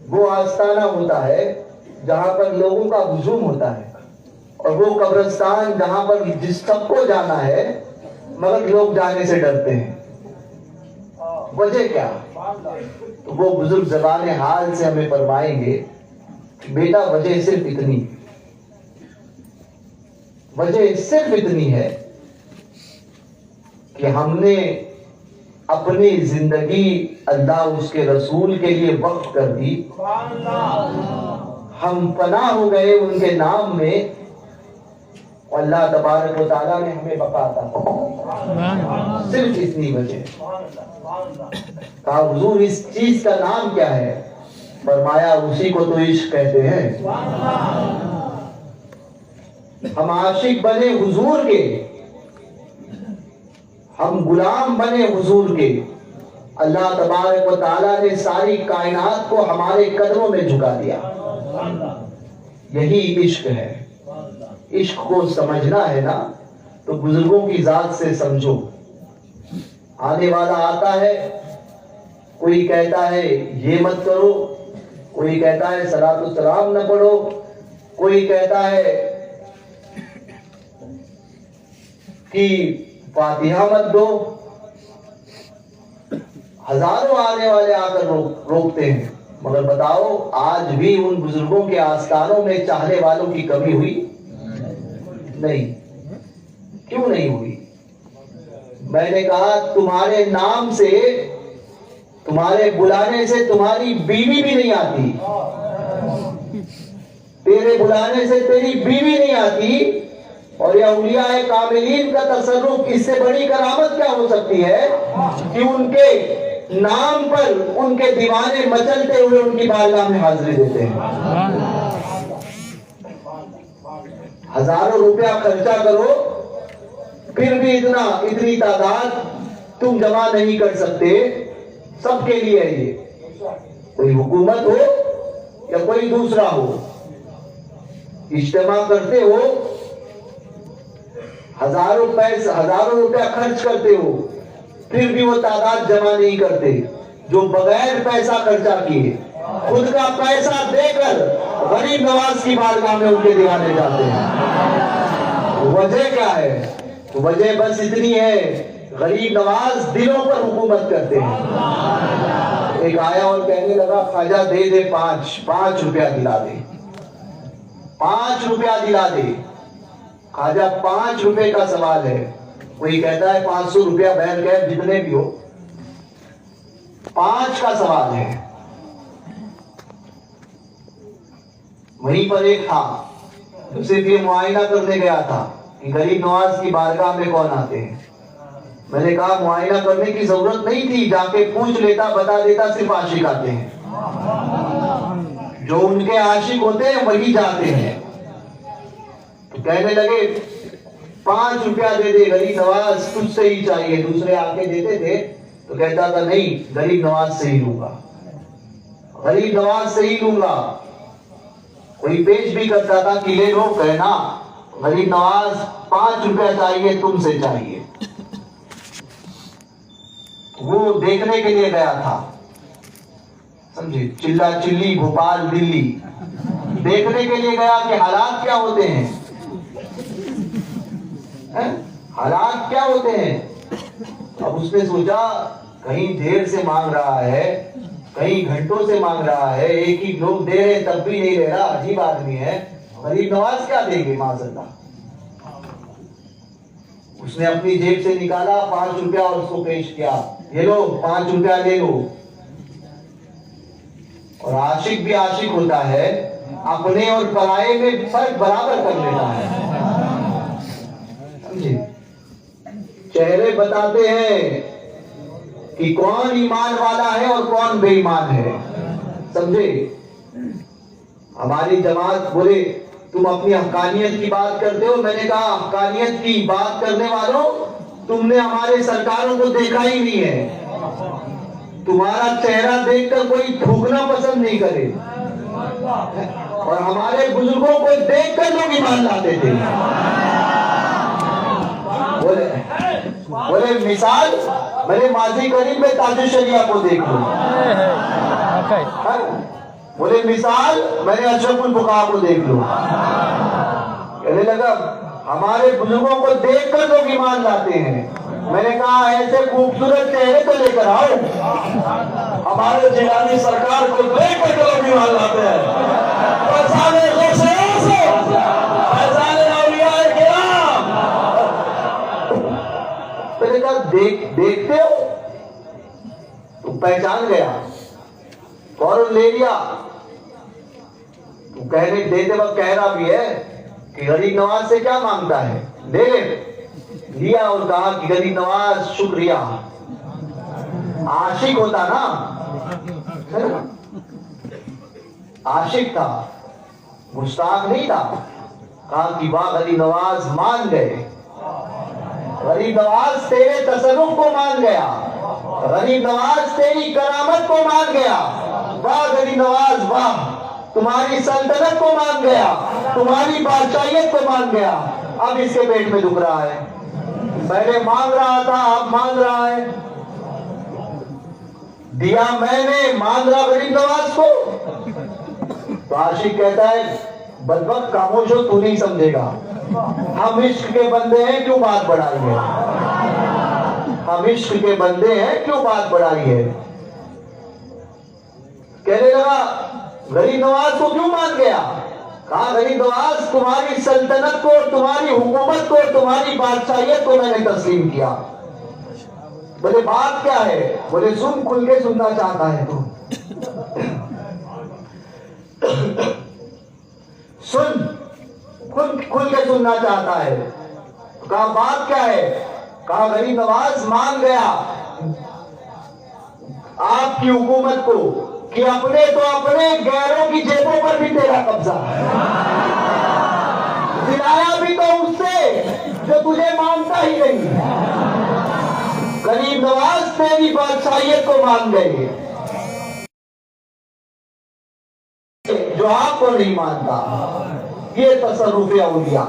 وہ آستانہ ہوتا ہے جہاں پر لوگوں کا ہجوم ہوتا ہے, اور وہ قبرستان جہاں پر جس سب کو جانا ہے مگر لوگ جانے سے ڈرتے ہیں. وجہ کیا؟ تو وہ بزرگ زبان حال سے ہمیں فرمائیں گے بیٹا وجہ صرف اتنی, وجہ صرف اتنی ہے کہ ہم نے اپنی زندگی اللہ اس کے رسول کے لیے وقف کر دی. ہم پناہ ہو گئے ان کے نام میں, اور اللہ تبارک و تعالیٰ نے ہمیں بقا عطا فرمائی. صرف اتنی وجہ. کہا حضور اس چیز کا نام کیا ہے؟ فرمایا اسی کو تو عشق کہتے ہیں. ہم عاشق بنے حضور کے, ہم غلام بنے حضور کے. اللہ تبارک و تعالیٰ نے ساری کائنات کو ہمارے قدموں میں جھکا دیا. یہی عشق ہے. عشق کو سمجھنا ہے نا تو بزرگوں کی ذات سے سمجھو. آنے والا آتا ہے, کوئی کہتا ہے یہ مت کرو, کوئی کہتا ہے صلاۃ السلام نہ پڑھو, کوئی کہتا ہے کہ فاتحہ مت دو. ہزاروں آنے والے آ کر روکتے ہیں, مگر بتاؤ آج بھی ان بزرگوں کے آستانوں میں چاہنے والوں کی کمی ہوئی؟ نہیں. کیوں نہیں ہوئی؟ میں نے کہا تمہارے نام سے، تمہارے بلانے سے تمہاری بیوی بھی نہیں آتی، تیرے بلانے سے تیری بیوی نہیں آتی، اور یہ اولیاء کاملین کا تصرف، اس سے بڑی کرامت کیا ہو سکتی ہے کہ ان کے نام پر ان کے دیوانے مچلتے ہوئے ان کی بارگاہ میں حاضری دیتے ہیں۔ ہزاروں روپیہ خرچہ کرو، پھر بھی اتنی تعداد تم جمع نہیں کر سکتے۔ سب کے لیے ہے یہ، کوئی حکومت ہو یا کوئی دوسرا ہو، اجتماع کرتے ہو، ہزاروں روپیہ خرچ کرتے ہو، پھر بھی وہ تعداد جمع نہیں کرتے جو بغیر پیسہ خرچہ کیے خود کا پیسہ دے کر غریب نواز کی بارگاہ میں ان کے دیوانے جاتے ہیں۔ وجہ کیا ہے؟ وجہ بس اتنی ہے، غریب نواز دلوں پر حکومت کرتے ہیں۔ ایک آیا اور کہنے لگا خواجہ دے دے 5 روپیہ دلا دے، 5 روپیہ دلا دے۔ خواجہ 5 روپے کا سوال ہے، کوئی کہتا ہے 500 روپیہ بہن کہ جتنے بھی ہو، 5 کا سوال ہے۔ وہیں پر ایک تھا جو صرف یہ معائنہ کرنے گیا تھا کہ غریب نواز کی بارگاہ میں کون آتے ہیں۔ میں نے کہا معائنہ کرنے کی ضرورت نہیں تھی، جا کے پوچھ لیتا، بتا دیتا صرف عاشق آتے ہیں، جو ان کے عاشق ہوتے ہیں وہی جاتے ہیں۔ تو کہنے لگے 5 روپیہ دے دے غریب نواز، تجھ سے ہی چاہیے۔ دوسرے آ کے دیتے تھے تو کہتا تھا نہیں، غریب نواز سے ہی لوں گا، غریب نواز سے ہی لوں گا۔ کوئی پیش بھی کرتا تھا کہ لے لو، کہنا غریب نواز 5 روپیہ چاہیے، تم سے چاہیے۔ وہ دیکھنے کے لیے گیا تھا، سمجھے، چلا چلی بھوپال دلی دیکھنے کے لیے گیا کہ حالات کیا ہوتے ہیں، حالات کیا ہوتے ہیں۔ اب اس نے سوچا کہیں دیر سے مانگ رہا ہے، کہیں گھنٹوں سے مانگ رہا ہے، ایک ہی لوگ دے رہے تب بھی نہیں لے رہا، عجیب آدمی ہے، غریب نواز کیا دیں گے معاذ اللہ۔ اس نے اپنی جیب سے نکالا 5 روپیہ اور اس کو پیش کیا، یہ لو 5 روپیہ لے لو۔ اور عاشق بھی عاشق ہوتا ہے، اپنے اور پرائے میں فرق برابر کر لیتا ہے، سمجھے۔ چہرے بتاتے ہیں کہ کون ایمان والا ہے اور کون بے ایمان ہے، سمجھے۔ ہماری جماعت بولے تم اپنی حقانیت کی بات کرتے ہو، میں نے کہا حقانیت کی بات کرنے والوں، تم نے ہمارے سرکاروں کو دیکھا ہی نہیں ہے، تمہارا چہرہ دیکھ کر کوئی تھوکنا پسند نہیں کرے، اور ہمارے بزرگوں کو دیکھ کر لوگ ایمان لاتے تھے۔ بولے مثال میرے ماضی قریب میں تاج الشریعہ کو دیکھ لو، بولے مثال میں نے اشرف الفقہاء کو دیکھ لو۔ کہنے لگا ہمارے بزرگوں کو دیکھ کر لوگ ایمان لاتے ہیں۔ میں نے کہا ایسے خوبصورت چہرے تو لے کر آؤ، ہمارے جیلانی سرکار کو دیکھ کر لوگ ایمان لاتے ہیں۔ فیضان غوث، فیضان اولیاء کرام۔ میں نے کہا دیکھتے ہو؟ تو پہچان گیا، فوراً لے لیا۔ تو کہنے دیتے وقت کہہ رہا بھی ہے کہ غریب نواز سے کیا مانگتا ہے، دے لیا، اور کہا کہ غریب نواز شکریہ۔ عاشق ہوتا نا، عاشق تھا، گستاخ نہیں تھا۔ کہا کہ واہ غریب نواز مان گئے، غریب نواز تیرے تصرف کو مان گیا، غریب نواز تیری کرامت کو مان گیا، واہ غریب نواز واہ، تمہاری سلطنت کو مان گیا، تمہاری بادشاہیت کو مان گیا۔ اب اس کے پیٹ میں دکھ رہا ہے، پہلے مانگ رہا تھا اب مانگ رہا ہے، دیا میں نے، مان رہا غریب نواز کو۔ تو عاشق کہتا ہے بدبخت خاموش ہو، تو نہیں سمجھے گا، ہم عشق کے بندے ہیں، کیوں بات بڑھائی ہے، ہم عشق کے بندے ہیں، کیوں بات بڑھائی ہے۔ کہنے لگا غریب نواز کو کیوں مان گیا؟ کہا غریب نواز تمہاری سلطنت کو، تمہاری حکومت کو، تمہاری بادشاہیت کو میں نے تسلیم کیا۔ بولے بات کیا ہے؟ بولے سن، کھل کے سننا چاہتا ہے تو سن، کھل کے سننا چاہتا ہے۔ کہا بات کیا ہے؟ کہا غریب نواز مان گیا آپ کی حکومت کو کہ اپنے تو اپنے، غیروں کی جیبوں پر بھی تیرا قبضہ ہے، دلایا بھی تو اس سے جو تجھے مانتا ہی نہیں۔ غریب نواز تیری بادشاہیت کو مان گئے جو آپ کو نہیں مانتا۔ یہ تصرف اولیاء۔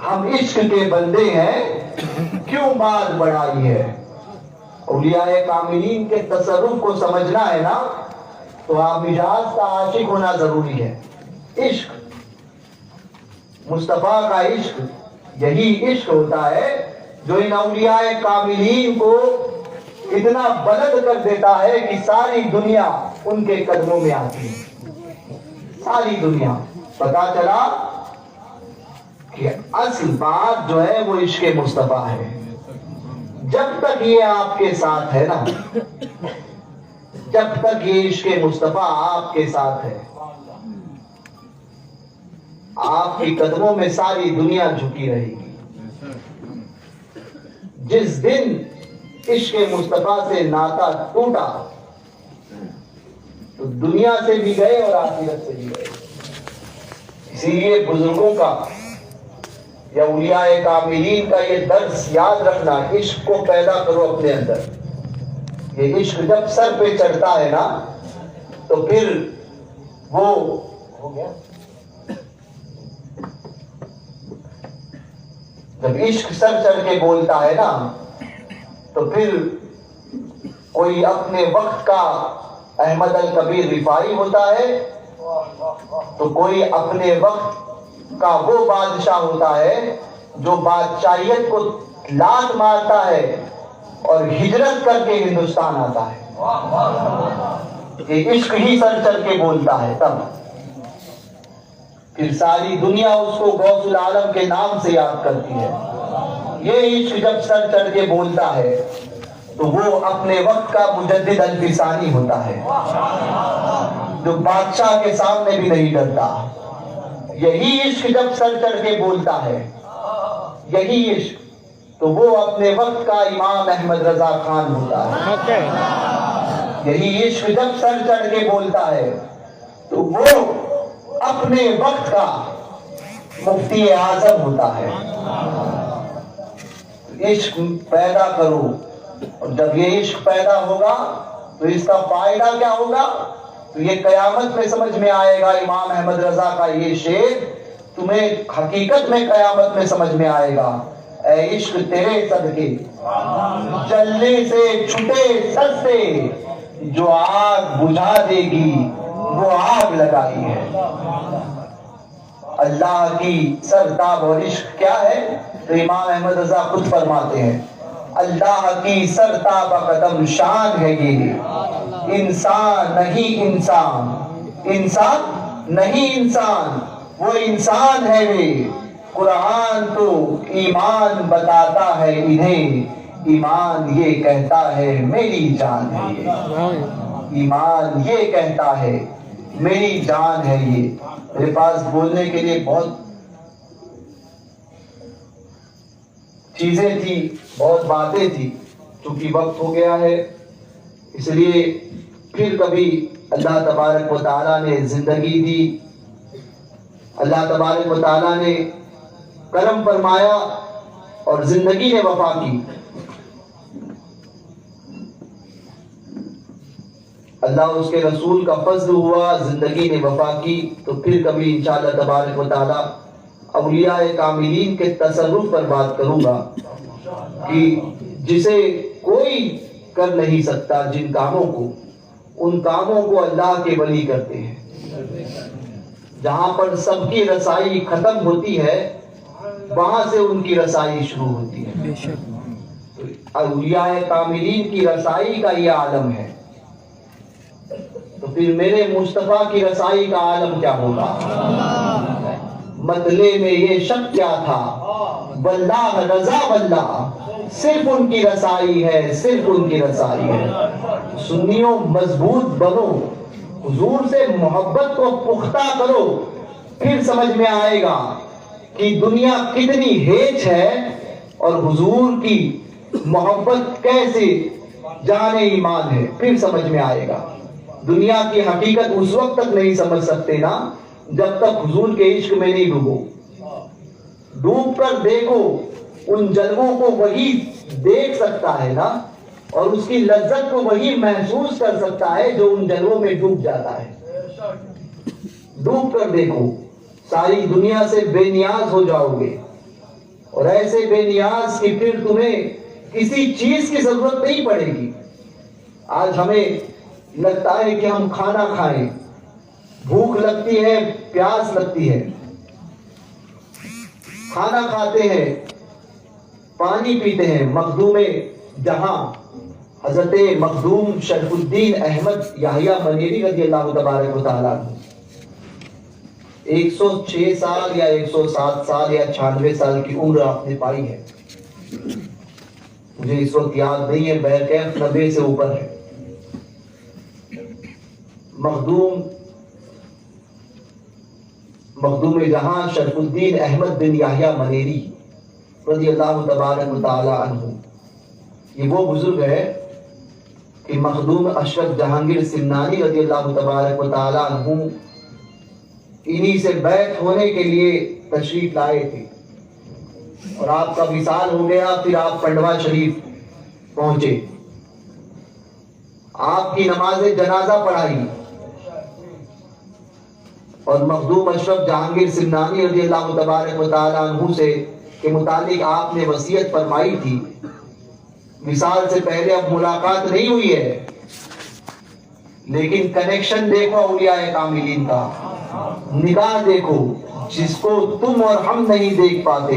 ہم عشق کے بندے ہیں، کیوں بات بڑھائی ہے؟ اولیاء کاملین کے تصرف کو سمجھنا ہے نا، تو آپ مجاز کا عاشق ہونا ضروری ہے۔ عشق، مصطفیٰ کا عشق، یہی عشق ہوتا ہے جو ان اولیاء کاملین کو اتنا بلند کر دیتا ہے کہ ساری دنیا ان کے قدموں میں آتی ہے۔ ساری دنیا پتا چلا کہ اصل بات جو ہے وہ عشق مصطفیٰ ہے۔ جب تک یہ آپ کے ساتھ ہے نا، جب تک یہ عشق مصطفیٰ آپ کے ساتھ ہے، آپ کی قدموں میں ساری دنیا جھکی رہے گی۔ جس دن عشق مصطفیٰ سے ناتا ٹوٹا تو دنیا سے بھی گئے اور آخرت سے بھی گئے۔ اسی لیے بزرگوں کا یا اولیاء کاملین کا یہ درس یاد رکھنا، عشق کو پیدا کرو اپنے اندر۔ یہ عشق جب سر پہ چڑھتا ہے نا تو پھر وہ ہو گیا، جب عشق سر چڑھ کے بولتا ہے نا تو پھر کوئی اپنے وقت کا احمد الکبیر رفاعی ہوتا ہے تو کوئی اپنے وقت کا وہ بادشاہ ہوتا ہے جو بادشاہیت کو لات مارتا ہے اور ہجرت کر کے ہندوستان آتا ہے۔ یہ عشق ہی سر چڑھ کے بولتا ہے، تب پھر ساری دنیا اس کو غوث العالم کے نام سے یاد کرتی ہے۔ یہ عشق جب سر چڑھ کے بولتا ہے تو وہ اپنے وقت کا مجدد الفسانی ہوتا ہے جو بادشاہ کے سامنے بھی نہیں ڈرتا۔ یہی عشق جب سر چڑھ کے بولتا ہے، یہی عشق، تو وہ اپنے وقت کا امام احمد رضا خان ہوتا ہے۔ یہی عشق جب سر چڑھ کے بولتا ہے تو وہ اپنے وقت کا مفتی اعظم ہوتا ہے۔ عشق پیدا کرو، اور جب یہ عشق پیدا ہوگا تو اس کا فائدہ کیا ہوگا؟ تو یہ قیامت میں سمجھ میں آئے گا۔ امام احمد رضا کا یہ شعر تمہیں حقیقت میں قیامت میں سمجھ میں آئے گا۔ اے عشق تیرے صدقے جلنے سے چھٹے سستے، جو آگ بجھا دے گی وہ آگ لگائی ہے۔ اللہ کی سرتاب اور عشق کیا ہے؟ تو امام احمد رضا خود فرماتے ہیں، اللہ کی سرتاب قدم شان ہے یہ، انسان نہیں انسان، انسان نہیں انسان، وہ انسان ہے وہ۔ قرآن تو ایمان بتاتا ہے انہیں، ایمان یہ کہتا ہے میری جان ہے یہ، ایمان یہ کہتا ہے میری جان ہے یہ۔ میرے پاس بولنے کے لیے بہت چیزیں تھی، بہت باتیں تھی، چونکہ وقت ہو گیا ہے اس لیے پھر کبھی اللہ تبارک و تعالیٰ نے زندگی دی، اللہ تبارک و تعالیٰ نے کرم فرمایا اور زندگی نے وفا کی۔ اللہ اس کے رسول کا فضل ہوا، زندگی نے وفا کی، تو پھر کبھی انشاءاللہ تبارک و تعالیٰ اولیاء کاملین کے تصرف پر بات کروں گا کہ جسے کوئی کر نہیں سکتا، جن کاموں کو، ان کاموں کو اللہ کے ولی کرتے ہیں۔ جہاں پر سب کی رسائی ختم ہوتی ہے وہاں سے ان کی رسائی شروع ہوتی ہے۔ اولیاء کاملین کی رسائی کا یہ عالم ہے۔ تو پھر میرے مصطفیٰ کی رسائی کا عالم کیا ہوگا؟ مطلع میں یہ شک کیا تھا، واللہ رضا واللہ، صرف ان کی رسائی ہے، صرف ان کی رسائی ہے۔ سنیوں مضبوط بنو، حضور سے محبت کو پختہ کرو، پھر سمجھ میں آئے گا کہ دنیا کتنی ہیچ ہے اور حضور کی محبت کیسے جان ایمان ہے، پھر سمجھ میں آئے گا۔ دنیا کی حقیقت اس وقت تک نہیں سمجھ سکتے نا جب تک حضور کے عشق میں نہیں ڈوبو۔ ڈوب کر دیکھو، ان جلووں کو وہی دیکھ سکتا ہے نا، اور اس کی لذت کو وہی محسوس کر سکتا ہے جو ان جلووں میں ڈوب جاتا ہے۔ ڈوب کر دیکھو، ساری دنیا سے بے نیاز ہو جاؤ گے، اور ایسے بے نیاز کہ پھر تمہیں کسی چیز کی ضرورت نہیں پڑے گی۔ آج ہمیں لگتا ہے کہ ہم کھانا کھائیں، بھوک لگتی ہے، پیاس لگتی ہے، کھانا کھاتے ہیں، پانی پیتے ہیں۔ مخدوم جہاں حضرت مخدوم شرف الدین احمد یحییٰ منیری رضی اللہ تبارک و تعالیٰ 106 سال یا 107 سال یا 96 سال کی عمر آپ نے پائی ہے، مجھے اس وقت یاد نہیں ہے، بہرکیف 90 سے اوپر ہے۔ مخدوم جہاں شرف الدین احمد بن یحییٰ منیری رضی اللہ تبارک و تعالی عنہ، یہ وہ بزرگ ہے کہ مخدوم اشرف جہانگیر سمنانی رضی اللہ تبارک و تعالی عنہ انہی سے بیعت ہونے کے لیے تشریف لائے تھے، اور آپ کا وصال ہو گیا۔ پھر آپ پنڈوا شریف پہنچے، آپ کی نماز جنازہ پڑھائی، اور مخدوم اشرف جہانگیر سمنانی رضی اللہ تبارک و تعالی عنہ سے کے متعلق آپ نے وصیت فرمائی تھی۔ وصال سے پہلے اب ملاقات نہیں ہوئی ہے، لیکن کنیکشن دیکھو اولیاء کاملین کا، نگاہ دیکھو، جس کو تم اور ہم نہیں دیکھ پاتے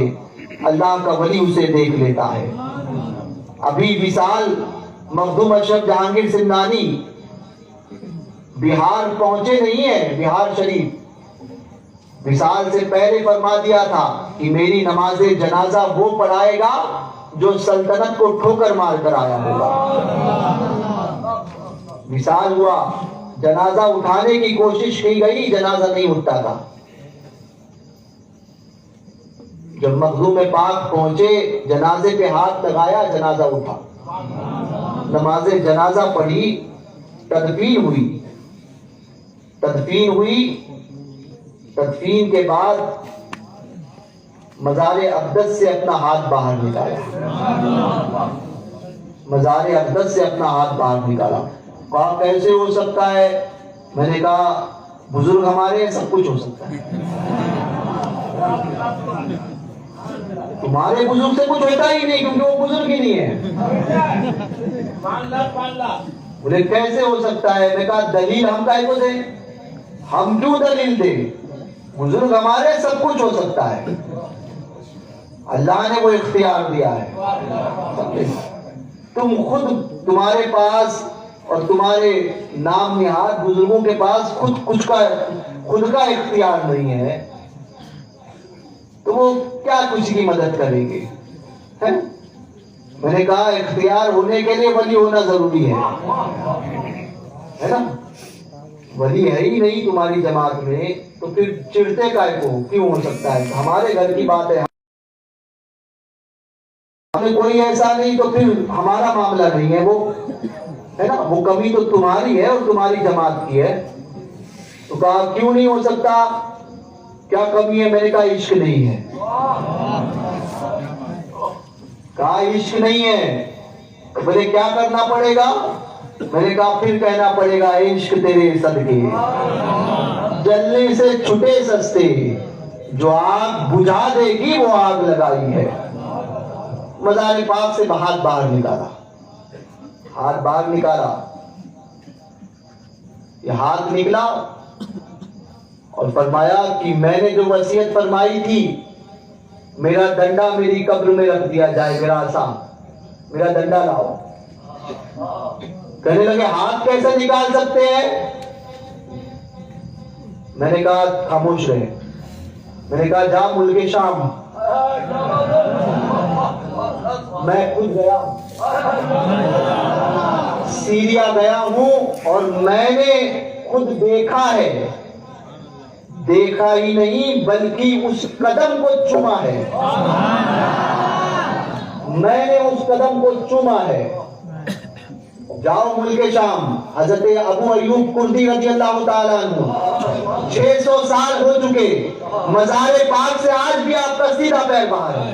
اللہ کا ولی اسے دیکھ لیتا ہے۔ ابھی وصال مخدوم اشرف جہانگیر سمنانی بہار پہنچے نہیں ہیں، بہار شریف، وصال سے پہلے فرما دیا تھا کہ میری نماز جنازہ وہ پڑھائے گا جو سلطنت کو ٹھوکر مار کر آیا ہوگا۔ وصال ہوا، جنازہ اٹھانے کی کوشش کی گئی، جنازہ نہیں اٹھتا تھا۔ جب مخدوم پاک پہنچے، جنازے پہ ہاتھ لگایا، جنازہ اٹھا، نماز جنازہ پڑھی، تدفین ہوئی۔ تدفین کے بعد مزار اقدس سے اپنا ہاتھ باہر نکالا، مزار اقدس سے اپنا ہاتھ باہر نکالا۔ کہا کیسے ہو سکتا ہے؟ میں نے کہا بزرگ ہمارے سب کچھ ہو سکتا ہے، تمہارے بزرگ سے کچھ ہوتا ہی نہیں کیونکہ وہ بزرگ ہی نہیں ہے۔ بولے کیسے ہو سکتا ہے؟ میں کہا دلیل ہم کا کو دیں، ہم کیوں دلیل دیں؟ بزرگ ہمارے سب کچھ ہو سکتا ہے، اللہ نے وہ اختیار دیا ہے۔ تم خود، تمہارے پاس اور تمہارے نام نہاد بزرگوں کے پاس خود کا اختیار نہیں ہے، تو وہ کیا کچھ کی مدد کریں گے؟ میں نے کہا اختیار ہونے کے لیے ولی ہونا ضروری ہے نا؟ ولی ہے ہی نہیں تمہاری جماعت میں، تو پھر چڑھتے کائے کو کیوں ہو سکتا ہے؟ ہمارے گھر کی بات ہے، ہمیں کوئی ایسا نہیں تو پھر ہمارا معاملہ نہیں ہے، وہ ہے نا، وہ کمی تو تمہاری ہے اور تمہاری جماعت کی ہے۔ تو کہا کیوں نہیں ہو سکتا؟ کیا کمی ہے؟ میں نے کہا عشق نہیں ہے۔ کہا عشق نہیں ہے۔ بولے کیا کرنا پڑے گا؟ میں نے کہا پھر کہنا پڑے گا عشق تیرے صدقے جلنے سے چھٹے سستے، جو آگ بجھا دے گی وہ آگ لگائی ہے۔ مزار پاک سے ہاتھ باہر نکالا، ہاتھ باہر نکالا، یہ ہاتھ نکلا اور فرمایا کہ میں نے جو وصیت فرمائی تھی، میرا ڈنڈا میری قبر میں رکھ دیا جائے، میرا عصا، میرا ڈنڈا لاؤ۔ کہنے لگے ہاتھ کیسے نکال سکتے ہیں؟ میں نے کہا خاموش رہے. میں نے کہا جا ملک شام. میں خود گیا, سیریا گیا ہوں, اور میں نے خود دیکھا ہے, دیکھا ہی نہیں بلکہ اس قدم کو چوما ہے. میں نے اس قدم کو چوما ہے. جاؤ ملک شام. حضرت ابو ایوب کردی رضی اللہ تعالیٰ عنہ 600 سال ہو چکے, مزار پاک سے آج بھی آپ کا سیدھا پیر باہر ہے.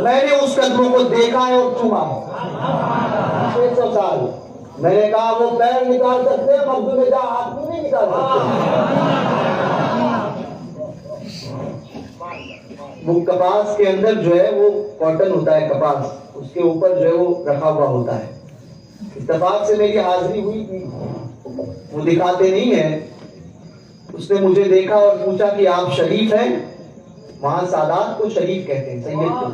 میں نے اس قدموں کو دیکھا ہے اور چوما ہے. 600 سال. میں نے کہا وہ پیر نکال سکتے ہیں, مقدم جا آپ کیوں نہیں نکال سکتے؟ وہ کپاس کے اندر جو ہے وہ کاٹن ہوتا ہے, کپاس, اس کے اوپر جو ہے وہ رکھا ہوا ہوتا ہے. اتفاق سے میری حاضری ہوئی تھی, وہ دکھاتے نہیں ہیں. اس نے مجھے دیکھا اور پوچھا کہ آپ شریف ہیں؟ وہاں سادات کو شریف کہتے ہیں, سید کو.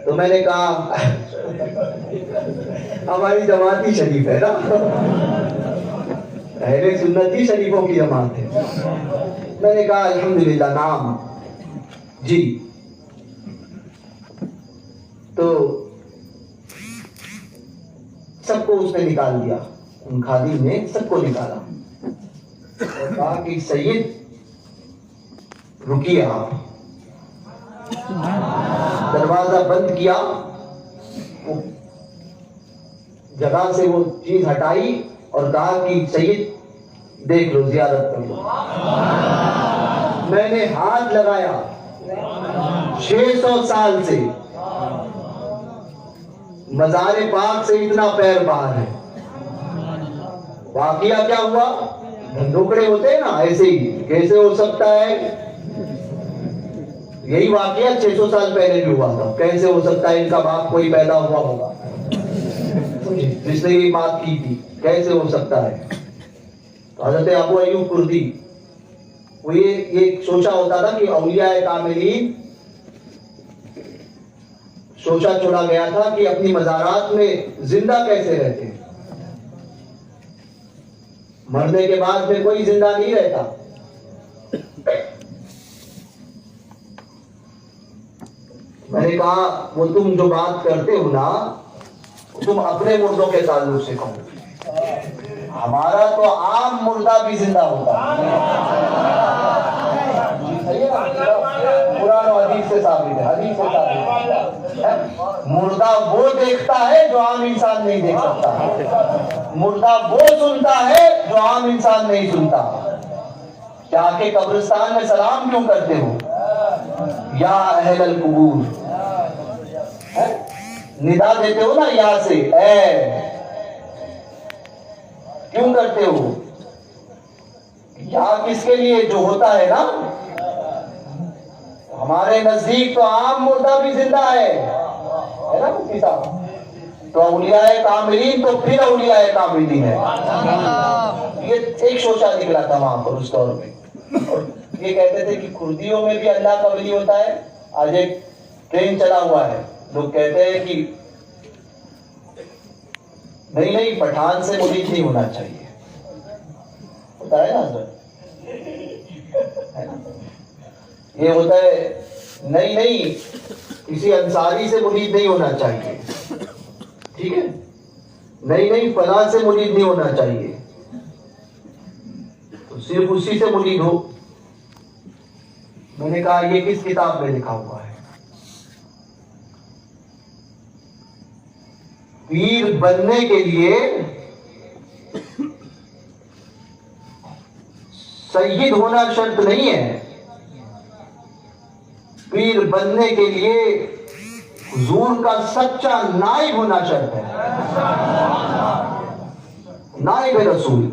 تو میں نے کہا ہماری جماعت ہی شریف ہے نا, اہل سنت ہی شریفوں کی جماعت ہے. میں نے کہا الحمدللہ نام جی. تو سب کو اس نے نکال دیا, ان خادم نے سب کو نکالا اور کہا کہ سید رکیے آپ. دروازہ بند کیا, جگہ سے وہ چیز ہٹائی اور کہا کہ سید دیکھ لو, زیارت کر لو. میں نے ہاتھ لگایا, 600 سال سے مزار پاک سے اتنا پیر باہر ہے. واقعہ کیا ہوا؟ دھندوکڑے ہوتے ہیں نا, ایسے ہی کیسے ہو سکتا ہے, یہی واقعہ 600 سال پہلے بھی ہوا تھا. کیسے ہو سکتا ہے ان کا باپ کوئی پیدا ہوا ہوگا جس نے یہ بات کی تھی, کیسے ہو سکتا ہے. تو حضرت ابو ایوب کردی وہ یہ سوچا ہوتا تھا کہ اولیاء کاملین, سوچا چھوڑا گیا تھا کہ اپنی مزارات میں زندہ کیسے رہتے ہیں. مرنے کے بعد میں کوئی زندہ نہیں رہتا. میں نے کہا وہ تم جو بات کرتے ہو نا, تم اپنے مردوں کے تعلق سے کہو, ہمارا تو عام مردہ بھی زندہ ہوتا ہے. قرآن و حدیث سے ثابت ہے, حدیث سے ثابت ہے. مردہ وہ دیکھتا ہے جو عام انسان نہیں دیکھ سکتا. مردہ وہ سنتا ہے جو عام انسان نہیں سنتا. جا کے قبرستان میں سلام کیوں کرتے ہو؟ یا اہل القبور, ندا دیتے ہو نا یا سے, اے کیوں کرتے ہو؟ یا کس کے لیے جو ہوتا ہے نا. ہمارے نزدیک تو عام مردہ بھی زندہ ہے نا مفتی صاحب. تو اولیاء کاملین تو پھر اولیاء کاملین ہے. یہ ایک شوشہ نکلا تھا وہاں پر اس دور میں. اور یہ کہتے تھے کہ کردیوں میں بھی اللہ کا ولی ہوتا ہے. آج ایک ٹرین چلا ہوا ہے, لوگ کہتے ہیں کہ نہیں پٹھان سے مرید نہیں ہونا چاہیے. ہوتا ہے نا حضرت, یہ ہوتا ہے نہیں کسی انصاری سے مرید نہیں ہونا چاہیے. ٹھیک ہے, نہیں فلاں سے مرید نہیں ہونا چاہیے, تو صرف اسی سے مرید ہو. میں نے کہا یہ کس کتاب میں لکھا ہوا ہے؟ پیر بننے کے لیے سید ہونا شرط نہیں ہے. پیر بننے کے لیے حضور کا سچا نائب ہونا شرط ہے. نائب رسول.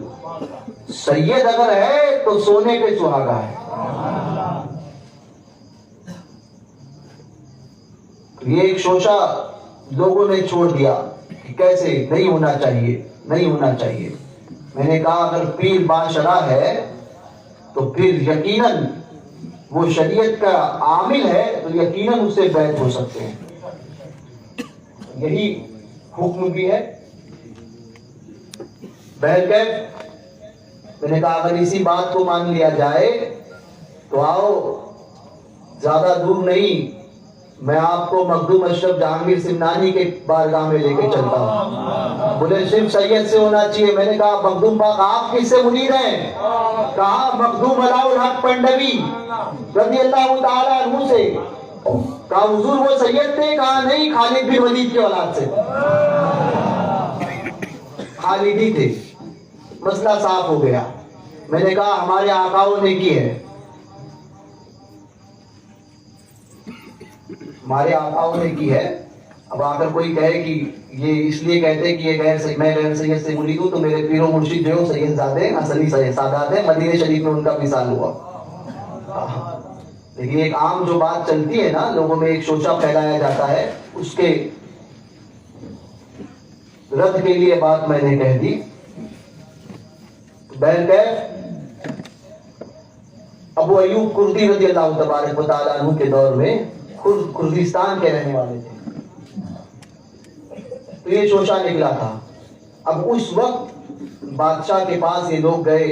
سید اگر ہے تو سونے پہ سہاگا ہے. یہ ایک شوشہ لوگوں نے چھوڑ دیا کہ کیسے نہیں ہونا چاہیے. میں نے کہا اگر پیر باشرح ہے تو پھر یقیناً وہ شریعت کا عامل ہے, تو یقیناً اس سے بیعت ہو سکتے ہیں. یہی حکم بھی ہے. بہرکیف میں نے کہا اگر اسی بات کو مان لیا جائے تو آؤ زیادہ دور نہیں، میں آپ کو مخدوم اشرف جہانگیر سمنانی کے بارگاہ میں لے کے چلتا ہوں۔ بولے صرف سید سے ہونا چاہیے۔ میں نے کہا مخدوم پاک آپ کس سے منیر ہیں؟ کہا مخدوم علاء الحق پنڈوی رضی اللہ تعالیٰ عنہ سے۔ کہا حضور وہ سید تھے؟ کہا نہیں، خالد بن ولید کی اولاد سے، خالدی تھے۔ مسئلہ صاف ہو گیا۔ میں نے کہا ہمارے آقاؤں نے کی ہے، ہمارے آقاؤں نے کی ہے۔ اب آ کر کوئی کہے کہ یہ اس لیے کہتے کہ یہ میں غیر سید سے مرید ہوں تو میرے پیر و مرشد جو سید زادے اصلی سادات ہیں، مدینہ شریف میں ان کا مثال ہوا۔ لیکن ایک عام جو بات چلتی ہے نا، لوگوں میں ایک شوشہ پھیلایا جاتا ہے، اس کے رد کے لیے بات میں نے کہہ دی۔ بہرکیف ابو ایوب کردی رضی اللہ تبارک و تعالیٰ عنہ کے دور میں کردستان کے رہنے والے تھے، تو یہ شوشہ نکلا تھا۔ اب اس وقت بادشاہ کے پاس یہ لوگ گئے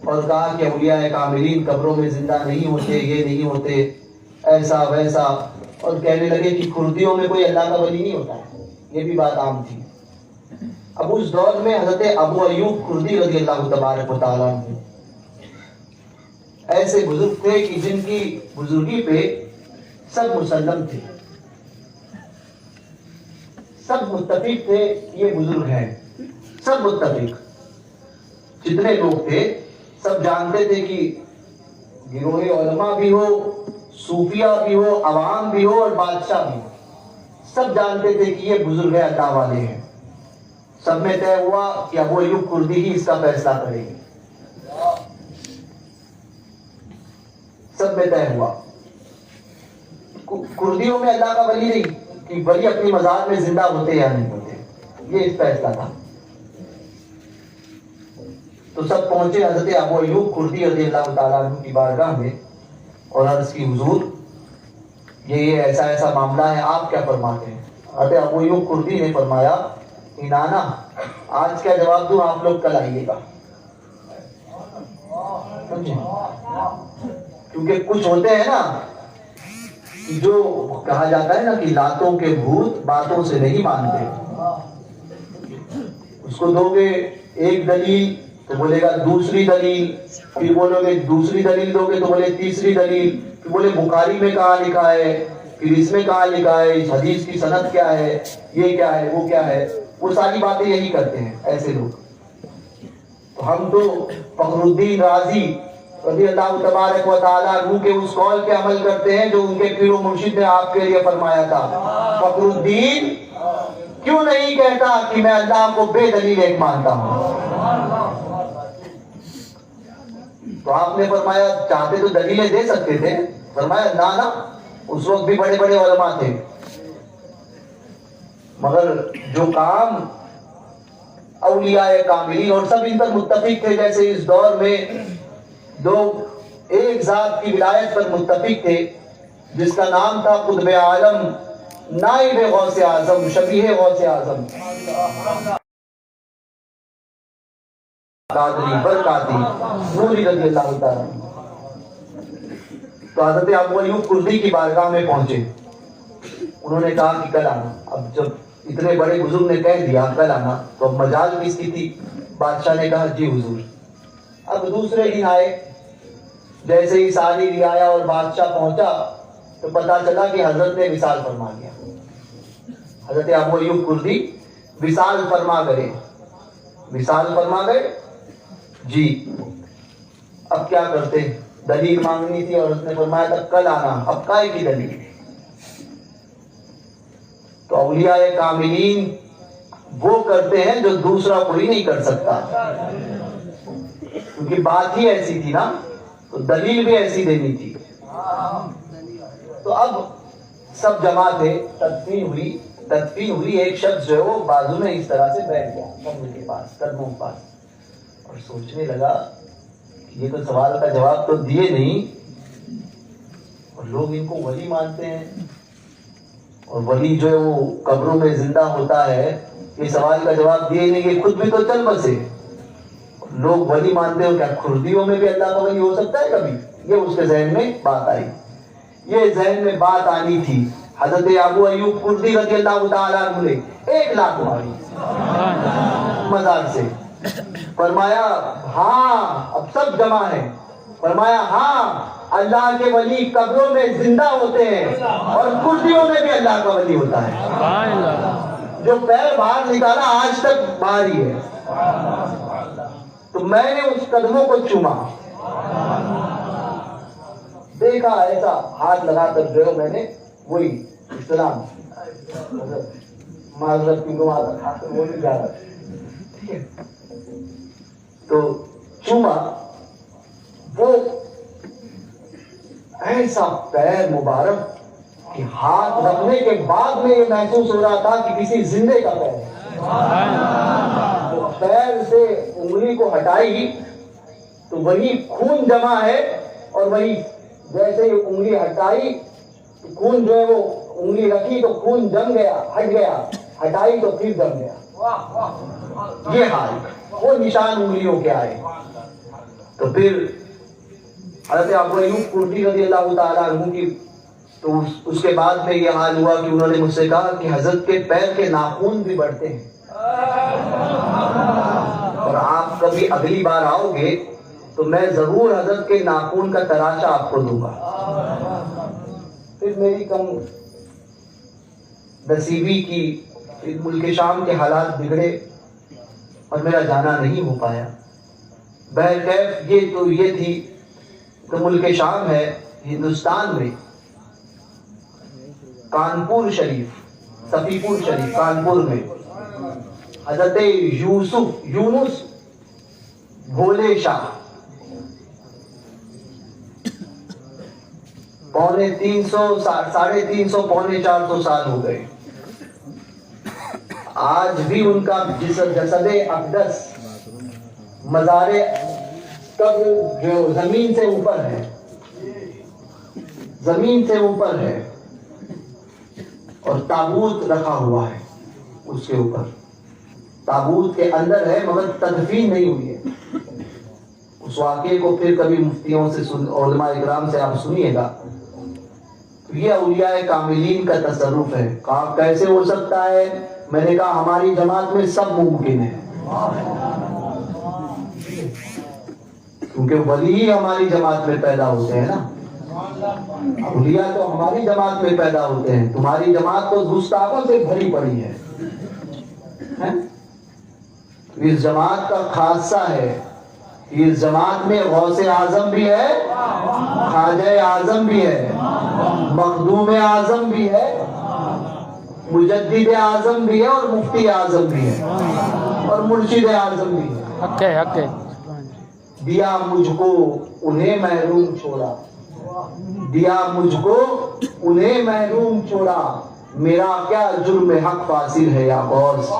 اور کہا کہ اولیاء کاملین قبروں میں زندہ نہیں ہوتے، یہ نہیں ہوتے، ایسا ویسا، اور کہنے لگے کہ کردیوں میں کوئی اللہ کا ولی نہیں ہوتا ہے، یہ بھی بات عام تھی۔ اب اس دور میں حضرت ابو ایوب کردی رضی اللہ تبارک و تعالیٰ عنہ ایسے بزرگ تھے کہ جن کی بزرگی پہ سب مسلم تھے، سب متفق تھے یہ بزرگ ہیں، سب متفق، جتنے لوگ تھے سب جانتے تھے کہ گروہ علماء بھی ہو، صوفیہ بھی ہو، عوام بھی ہو اور بادشاہ بھی ہو، سب جانتے تھے کہ یہ بزرگ ہے، اللہ والے ہیں۔ سب میں طے ہوا کہ ابو ایوب کردی ہی اس کا فیصلہ کریں گے، سب میں طے ہوا۔ کردیوں میں اللہ کا ولی نہیں کہ ولی اپنی مزار میں زندہ ہوتے یا نہیں ہوتے، یہ اس فیصلہ تھا۔ تو سب پہنچے حضرت ابو ایوب کردی رضی اللہ تعالیٰ عنہ کی بارگاہ میں اور عرض کی حضور یہ ایسا ایسا معاملہ ہے، آپ کیا فرماتے ہیں؟ حضرت ابو ایوب کردی نے فرمایا کہ نانا آج کیا جواب دوں، آپ لوگ کل آئیے گا، کیونکہ کچھ ہوتے ہیں نا جو کہا جاتا ہے نا کہ لاتوں کے بھوت باتوں سے نہیں مانتے، اس کو دو گے ایک دلیل تو بولے گا دوسری دلیل، پھر بولو گے دوسری دلیل دو گے تو بولے تیسری دلیل، پھر بولے بخاری میں کہاں لکھا ہے، پھر اس میں کہاں لکھا ہے، اس حدیث کی سند کیا ہے، یہ کیا ہے، وہ کیا ہے، وہ ساری باتیں یہی کرتے ہیں ایسے لوگ۔ تو ہم تو فخر الدین رازی رضی اللہ تبارک و تعالیٰ عنہ کے اس قول پہ عمل کرتے ہیں جو ان کے پیر و مرشد نے آپ کے لیے فرمایا تھا، فخر الدین کیوں نہیں کہتا کہ میں اللہ کو بے دلیل ایک مانتا ہوں؟ تو آپ نے فرمایا چاہتے تو دلیلیں دے سکتے تھے، فرمایا نا اس وقت بھی بڑے بڑے علماء تھے، مگر جو کام اولیاء کاملین اور سب ان پر متفق تھے، جیسے اس دور میں دو ایک ذات کی ولایت پر متفق تھے جس کا نام تھا قطب عالم نائب غوث اعظم شبیہ غوث اعظم قادری برقادری نوری رضی اللہ تعالیٰ۔ تو حضرت ابو ایوب کردی کی بارگاہ میں پہنچے، انہوں نے کہا کہ کل آنا۔ اب جب اتنے بڑے بزرگ نے کہہ دیا کل آنا تو اب مجال کس کی تھی؟ بادشاہ نے کہا جی حضور۔ اب دوسرے دن آئے، جیسے ہی ساری رعایا اور بادشاہ پہنچا تو پتا چلا کہ حضرت نے وصال فرما لیا۔ حضرت ابو ایوب کردی وصال فرما گئے، وصال فرما گئے جی۔ اب کیا کرتے؟ دلیل مانگنی تھی اور اس نے فرمایا تھا کل آنا، اب کائے کی دلیل؟ تو اولیاء کاملین وہ کرتے ہیں جو دوسرا کوئی نہیں کر سکتا، کیونکہ بات ہی ایسی تھی نا، تو دلیل بھی ایسی دینی تھی۔ تو اب سب جمع تھے، تدفین ہوئی، ایک شخص جو ہے وہ بازو میں اس طرح سے بیٹھ گیا قبر کے پاس، قدموں کے پاس، اور سوچنے لگا یہ تو سوال کا جواب تو دیے نہیں، اور لوگ ان کو ولی مانتے ہیں، اور ولی جو ہے وہ قبروں میں زندہ ہوتا ہے، یہ سوال کا جواب دیے نہیں، یہ خود بھی تو چل بسے، لوگ ولی مانتے ہو، کیا کھردیوں میں بھی اللہ کا ولی ہو سکتا ہے کبھی؟ یہ اس کے ذہن میں بات آئی، یہ ذہن میں بات آنی تھی۔ حضرت ابو ایوب کردی رضی اللہ تعالیٰ عنہ نے 1 لاکھ ماری مزار سے، فرمایا ہاں اب سب جمع ہے، فرمایا ہاں اللہ کے ولی قبروں میں زندہ ہوتے ہیں اور کردیوں میں بھی اللہ کا ولی ہوتا ہے۔ جو پیر باہر نکالا آج تک باہر ہی ہے۔ تو میں نے اس قدموں کو چوما، دیکھا ایسا ہاتھ لگا کر جو میں نے وہی اسلام معذرت کی ہاتھ وہ نہیں جا رہا، ٹھیک ہے، تو چوما، وہ ایسا پیر مبارک کہ ہاتھ رکھنے کے بعد میں یہ محسوس ہو رہا تھا کہ کسی زندے کا پیر ہے۔ تو پیر سے انگلی کو ہٹائی تو وہی خون جمع ہے، اور وہی جیسے ہی انگلی ہٹائی تو خون جو ہے وہ انگلی رکھی تو خون جم گیا، ہٹ گیا، ہٹائی تو پھر جم گیا، یہ حال، وہ نشان انگلیوں کے آئے۔ تو پھر حضرت ابو ایوب کردی رضی اللہ تعالیٰ عنہ کی، تو اس کے بعد میں یہ حال ہوا کہ انہوں نے مجھ سے کہا کہ حضرت کے پیر کے ناخن بھی بڑھتے ہیں، اور آپ کبھی اگلی بار آؤ گے تو میں ضرور حضرت کے ناخن کا تراشا آپ کو دوں گا۔ پھر میری کم نصیبی کی، ملک شام کے حالات بگڑے اور میرا جانا نہیں ہو پایا۔ بہرکیف یہ تو یہ تھی کہ ملک شام ہے ہندوستان میں، کانپور شریف، صفی پور شریف کانپور میں حضرت یونس بھولے شاہ 350 ساڑھے 300 پونے 400 سال ہو گئے، آج بھی ان کا جسد اقدس مزار قبر جو زمین سے اوپر ہے، زمین سے اوپر ہے، اور تابوت رکھا ہوا ہے اس کے اوپر، تابوت کے اندر ہے مگر تدفین نہیں ہوئی ہے۔ اس واقعے کو پھر کبھی مفتیوں سے علماء اکرام سے آپ سنیے گا۔ یہ اولیاء کاملین کا تصرف ہے۔ کہا کیسے ہو سکتا ہے؟ میں نے کہا ہماری جماعت میں سب ممکن ہے، کیونکہ ولی ہی ہماری جماعت میں پیدا ہوتے ہیں نا، اولیاء تو ہماری جماعت میں پیدا ہوتے ہیں، تمہاری جماعت تو گستاخوں سے بھری پڑی ہے۔ اس جماعت کا خاصہ ہے، اس جماعت میں غوث اعظم بھی ہے، خواجہ اعظم بھی ہے، مخدوم اعظم بھی ہے، مجدد اعظم بھی ہے، اور مفتی اعظم بھی ہے، اور مرشد اعظم بھی ہے۔ حق ہے، حق ہے۔ دیا مجھ کو انہیں محروم چھوڑا، دیا مجھ کو انہیں محروم چھوڑا، میرا کیا جرم حق فاصل ہے یا غوث،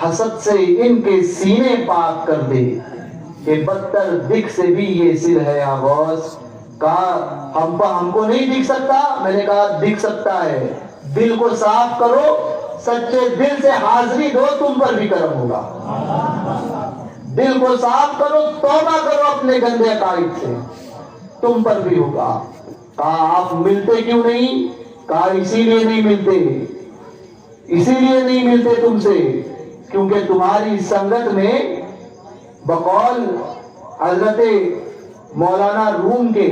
حسد سے ان کے سینے پاک کر دے، کہ بدتر دکھ سے بھی یہ سر ہے یا غوث۔ کہا ہم کو نہیں دکھ سکتا؟ میں نے کہا دکھ سکتا ہے، دل کو صاف کرو، سچے دل سے حاضری دو، تم پر بھی کرم ہوگا۔ دل کو صاف کرو، توبہ کرو اپنے گندے عقائد سے، تم پر بھی ہوگا۔ کہا آپ ملتے کیوں نہیں؟ کہا اسی لیے نہیں ملتے، اسی لیے نہیں ملتے تم سے، کیونکہ تمہاری سنگت میں بقول حضرت مولانا روم کے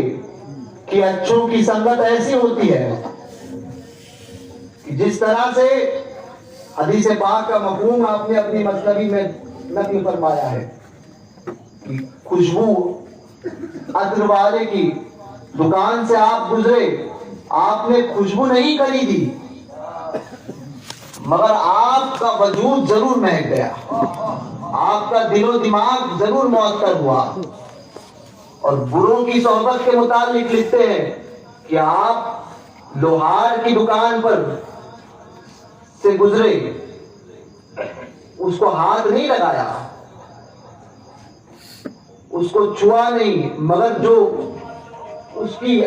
کہ اچھوں کی سنگت ایسی ہوتی ہے کہ جس طرح سے حدیث پاک کا مفہوم آپ نے اپنی مصنوی میں نقل فرمایا ہے کہ خوشبو عطر والے کی دکان سے آپ گزرے، آپ نے خوشبو نہیں خریدی مگر آپ کا وجود ضرور مہک گیا، آپ کا دل و دماغ ضرور معطر ہوا۔ اور بروں کی صحبت کے متعلق لکھتے ہیں کہ آپ لوہار کی دکان پر سے گزرے، اس کو ہاتھ نہیں لگایا، اس کو چھوا نہیں، مگر جو اس کی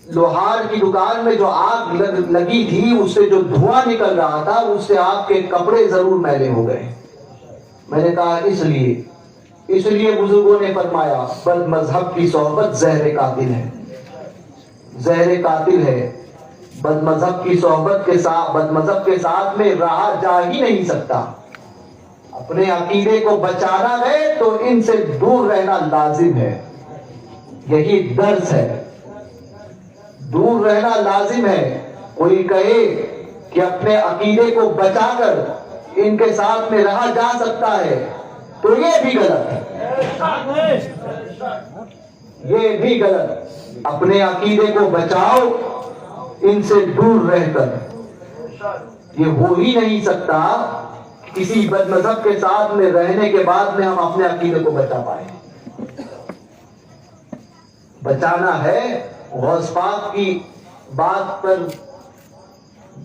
لوہار کی دکان میں جو آگ لگی تھی، اس سے جو دھواں نکل رہا تھا، اس سے آپ کے کپڑے ضرور میلے ہو گئے۔ میں نے کہا اس لیے بزرگوں نے فرمایا بد مذہب کی صحبت زہر قاتل ہے، زہر قاتل ہے۔ بد مذہب کی صحبت کے ساتھ، بد مذہب کے ساتھ میں رہا جا ہی نہیں سکتا۔ اپنے عقیدے کو بچانا ہے تو ان سے دور رہنا لازم ہے، یہی درس ہے، دور رہنا لازم ہے۔ کوئی کہے کہ اپنے عقیدے کو بچا کر ان کے ساتھ میں رہا جا سکتا ہے تو یہ بھی غلط ہے، یہ بھی غلط۔ اپنے عقیدے کو بچاؤ ان سے دور رہ کر، یہ ہو ہی نہیں سکتا کسی بد مذہب کے ساتھ میں رہنے کے بعد میں ہم اپنے عقیدے کو بچا پائیں۔ بچانا ہے۔ غوث پاک کی بات پر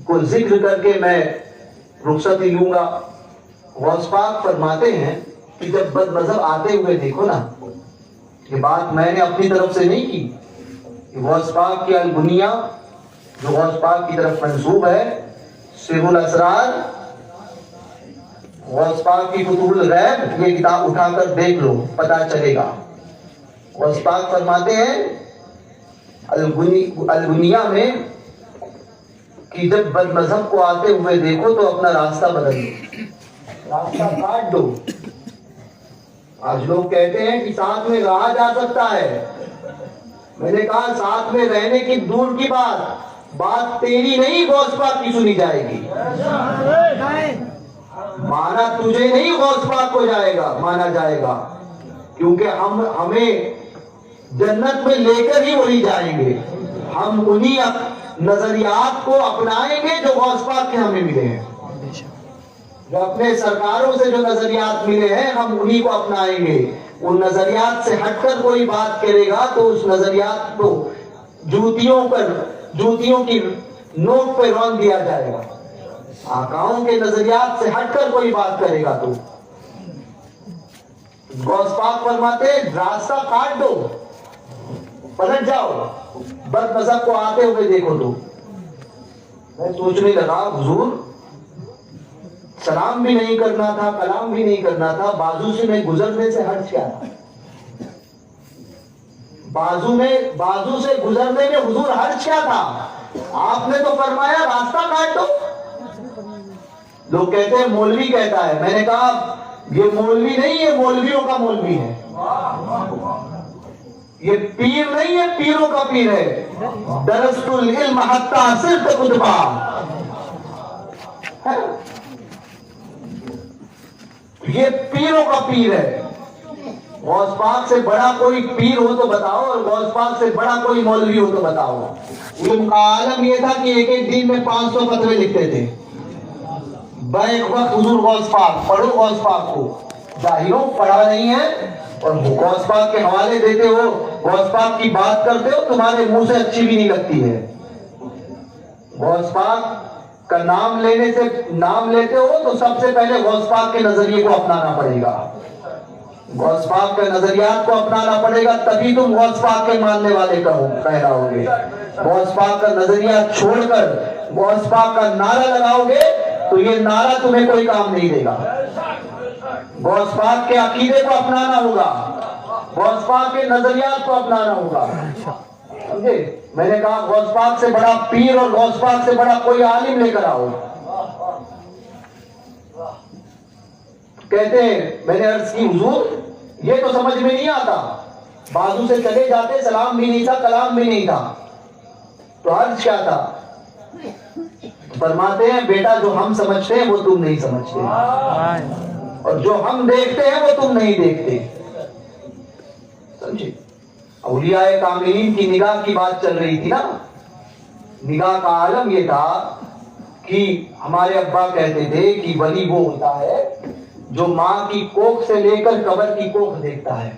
کو ذکر کر کے میں رخصتی لوں گا۔ غوث پاک فرماتے ہیں کہ جب بد مذہب آتے ہوئے دیکھو نا، یہ بات میں نے اپنی طرف سے نہیں کی، غوث پاک کی البنیہ جو غوث پاک کی طرف منسوب ہے، سر الاسرار، غوث پاک کی فتوح الغیب، یہ کتاب اٹھا کر دیکھ لو، پتہ چلے گا۔ غوث پاک فرماتے ہیں البنیہ میں کہ جب بد مذہب کو آتے ہوئے دیکھو تو اپنا راستہ بدل دو، راستہ کاٹ دو۔ آج لوگ کہتے ہیں کہ ساتھ میں رہا جا سکتا ہے، میں نے کہا ساتھ میں رہنے کی دور کی بات تیری نہیں، غوث پاک کی سنی جائے گی۔ مانا تجھے نہیں، غوث پاک کو جائے گا، مانا جائے گا، کیونکہ ہمیں جنت میں لے کر ہی وہی جائیں گے۔ ہم انہی نظریات کو اپنائیں گے جو غوث پاک کے ہمیں ملے ہیں، جو اپنے سرکاروں سے جو نظریات ملے ہیں ہم انہی کو اپنائیں گے۔ ان نظریات سے ہٹ کر کوئی بات کرے گا تو اس نظریات کو جوتیوں کی نوک پہ رون دیا جائے گا۔ آقاؤں کے نظریات سے ہٹ کر کوئی بات کرے گا تو غوث پاک فرماتے راستہ کاٹ دو، پلٹ جاؤ، بد مذہب کو آتے ہوئے دیکھو تو۔ میں سوچنے لگا حضور سلام بھی نہیں کرنا تھا، کلام بھی نہیں کرنا تھا، بازو سے میں گزرنے سے حرج کیا تھا؟ بازو سے گزرنے میں حضور حرج کیا تھا؟ آپ نے تو فرمایا راستہ کاٹ دو۔ لوگ کہتے ہیں مولوی کہتا ہے، میں نے کہا یہ مولوی نہیں، یہ مولویوں کا مولوی ہے، یہ پیر نہیں ہے، پیروں کا پیر ہے۔ درست العلم حتی صرف خطبہ، یہ پیروں کا پیر ہے۔ غوث پاک سے بڑا کوئی پیر ہو تو بتاؤ، اور غوث پاک سے بڑا کوئی مولوی ہو تو بتاؤ۔ علم کا عالم یہ تھا کہ ایک ایک دن میں 500 فتوے لکھتے تھے۔ بیک وقت حضور غوث پاک، پڑھو غوث پاک کو، ظاہروں پڑھا نہیں ہے اور غوث پاک کے حوالے دیتے ہو، غوث پاک کی بات کرتے ہو، تمہارے منہ سے اچھی بھی نہیں لگتی ہے۔ غوث پاک کا نام لیتے ہو تو سب سے پہلے غوث پاک کے نظریے کو اپنانا پڑے گا، غوث پاک کے نظریات کو اپنانا پڑے گا، تبھی تم غوث پاک کے ماننے والے کہلاؤ گے۔ غوث پاک کا نظریہ چھوڑ کر غوث پاک کا نعرہ لگاؤ گے تو یہ نعرہ تمہیں کوئی کام نہیں دے گا۔ غوث پاک کے عقیدے کو اپنانا ہوگا، غوث پاک کے نظریات کو اپنانا ہوگا، سمجھے؟ میں نے کہا غوث پاک سے بڑا پیر اور غوث پاک سے بڑا کوئی عالم لے کر آؤ۔ کہتے ہیں میں نے عرض کی حضور یہ تو سمجھ میں نہیں آتا، بازو سے چلے جاتے، سلام بھی نہیں تھا، کلام بھی نہیں تھا، تو عرض کیا تھا؟ فرماتے ہیں بیٹا جو ہم سمجھتے ہیں وہ تم نہیں سمجھتے، اور جو ہم دیکھتے ہیں وہ تم نہیں دیکھتے، سمجھے؟ اولیاء کاملین کی نگاہ کی بات چل رہی تھی نا، نگاہ کا عالم یہ تھا کہ ہمارے ابا کہتے تھے کہ ولی وہ ہوتا ہے جو ماں کی کوکھ سے لے کر قبر کی کوکھ دیکھتا ہے۔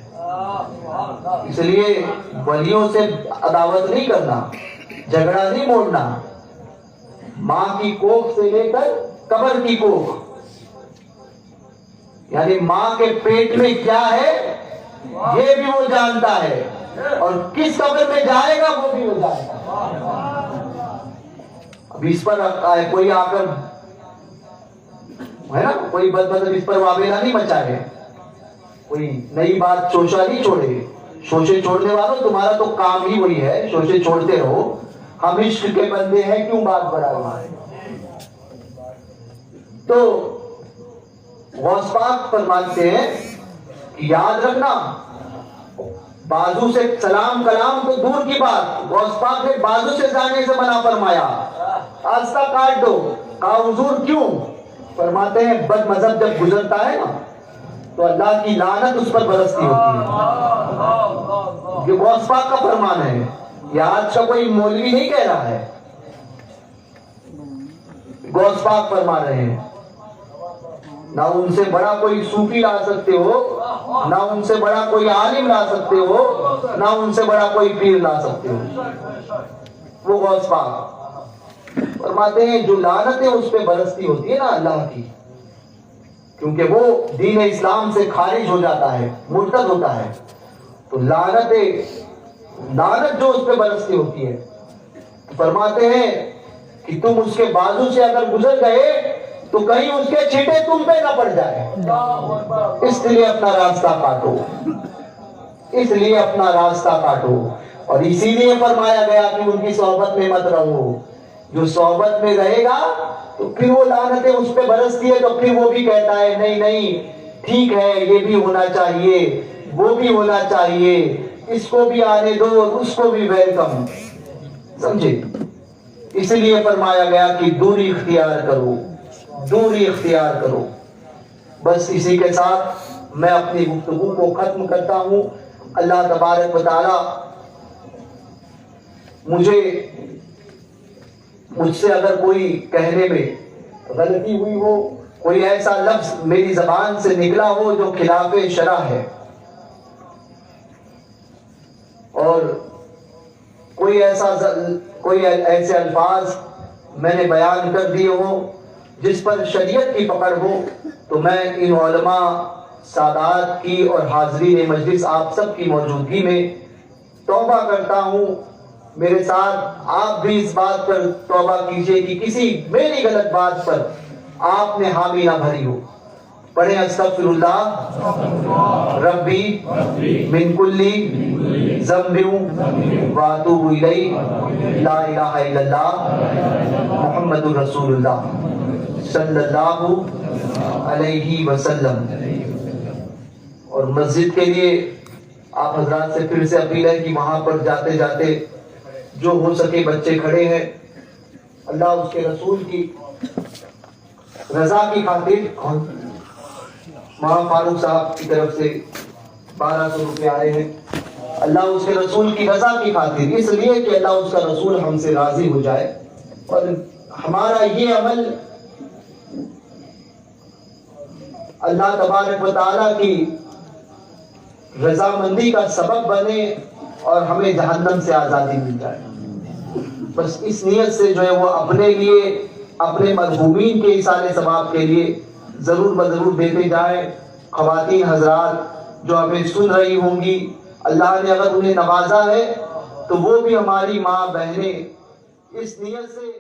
اس لیے ولیوں سے عداوت نہیں کرنا، جھگڑا نہیں موڑنا، ماں کی کوکھ سے لے کر قبر کی کوکھ، یعنی ماں کے پیٹ میں کیا ہے یہ بھی وہ جانتا ہے، اور کس قبر میں جائے گا وہ بھی وہ جانتا ہے۔ اب اس پر کوئی آ کر ہے نا, کوئی مطلب اس پر واویلا نہیں مچائے, کوئی نئی بات شوشہ نہیں چھوڑے. شوشے چھوڑنے والوں تمہارا تو کام ہی وہی ہے, شوشے چھوڑتے رہو. ہم عشق کے بندے ہیں, کیوں بات بڑھا رہا ہے. تو غوث پاک فرماتے ہیں کہ یاد رکھنا, بازو سے سلام کلام تو دور کی بات, غوث پاک نے بازو سے جانے سے منع فرمایا, آستہ کاٹ دو. کہا حضور کیوں؟ فرماتے ہیں بد مذہب جب گزرتا ہے نا تو اللہ کی لعنت اس پر برستی ہوتی ہے. یہ غوث پاک کا فرمان ہے, یہ آج کا کوئی مولوی نہیں کہہ رہا ہے, غوث پاک فرما رہے ہیں. نہ ان سے بڑا کوئی صوفی لا سکتے ہو, نہ ان سے بڑا کوئی عالم لا سکتے ہو, نہ ان سے بڑا کوئی پیر لا سکتے ہو. وہ غوث پاک فرماتے ہیں جو لعنتیں اس پہ برستی ہوتی ہے نا اللہ کی, کیونکہ وہ دین اسلام سے خارج ہو جاتا ہے, مرتد ہوتا ہے, تو لعنت جو اس پہ برستی ہوتی ہے, فرماتے ہیں کہ تم اس کے بازو سے اگر گزر گئے تو کہیں اس کے چھینٹے تم پہ نہ پڑ جائے. اس لیے اپنا راستہ کاٹو, اس لیے اپنا راستہ کاٹو. اور اسی لیے فرمایا گیا کہ ان کی صحبت میں مت رہو. جو صحبت میں رہے گا تو پھر وہ لعنتیں اس پہ برستی ہے, تو پھر وہ بھی کہتا ہے نہیں نہیں ٹھیک ہے, یہ بھی ہونا چاہیے, وہ بھی ہونا چاہیے, اس کو بھی آنے دو, اس کو بھی ویلکم. سمجھے؟ اس لیے فرمایا گیا کہ دوری اختیار کرو, دوری اختیار کرو. بس اسی کے ساتھ میں اپنی گفتگو کو ختم کرتا ہوں. اللہ تبارک و تعالی مجھ سے اگر کوئی کہنے میں غلطی ہوئی ہو, کوئی ایسا لفظ میری زبان سے نکلا ہو جو خلاف شرع ہے, اور کوئی ایسے الفاظ میں نے بیان کر دیے ہوں جس پر شریعت کی پکڑ ہو, تو میں ان علماء سادات کی اور حاضرین مجلس آپ سب کی موجودگی میں توبہ کرتا ہوں. میرے ساتھ آپ بھی اس بات پر توبہ کیجئے کہ کسی میری غلط بات پر آپ نے حامی نہ بھری ہو. پڑھیں استغفر اللہ ربی من کلی ذنب واتوب الیہ, لا الہ الا اللہ محمد رسول اللہ صلی اللہ علیہ وسلم. اور مسجد کے لیے آپ حضرات سے پھر سے اپیل ہے کہ وہاں پر جاتے جاتے جو ہو سکے بچے کھڑے ہیں, اللہ اس کے رسول کی رضا کی خاطر. فاروق صاحب کی طرف سے 1200 روپے آئے ہیں, اللہ اس کے رسول کی رضا کی خاطر, اس لیے کہ اللہ اس کا رسول ہم سے راضی ہو جائے اور ہمارا یہ عمل اللہ تبارک و تعالیٰ کی رضامندی کا سبب بنے اور ہمیں جہنم سے آزادی مل جائے. بس اس نیت سے جو ہے وہ اپنے لیے, اپنے مرحومین کے ایصال ثواب کے لیے ضرور بضرور دیتے جائیں. خواتین حضرات جو ہمیں سن رہی ہوں گی, اللہ نے اگر انہیں نوازا ہے تو وہ بھی ہماری ماں بہنیں اس نیت سے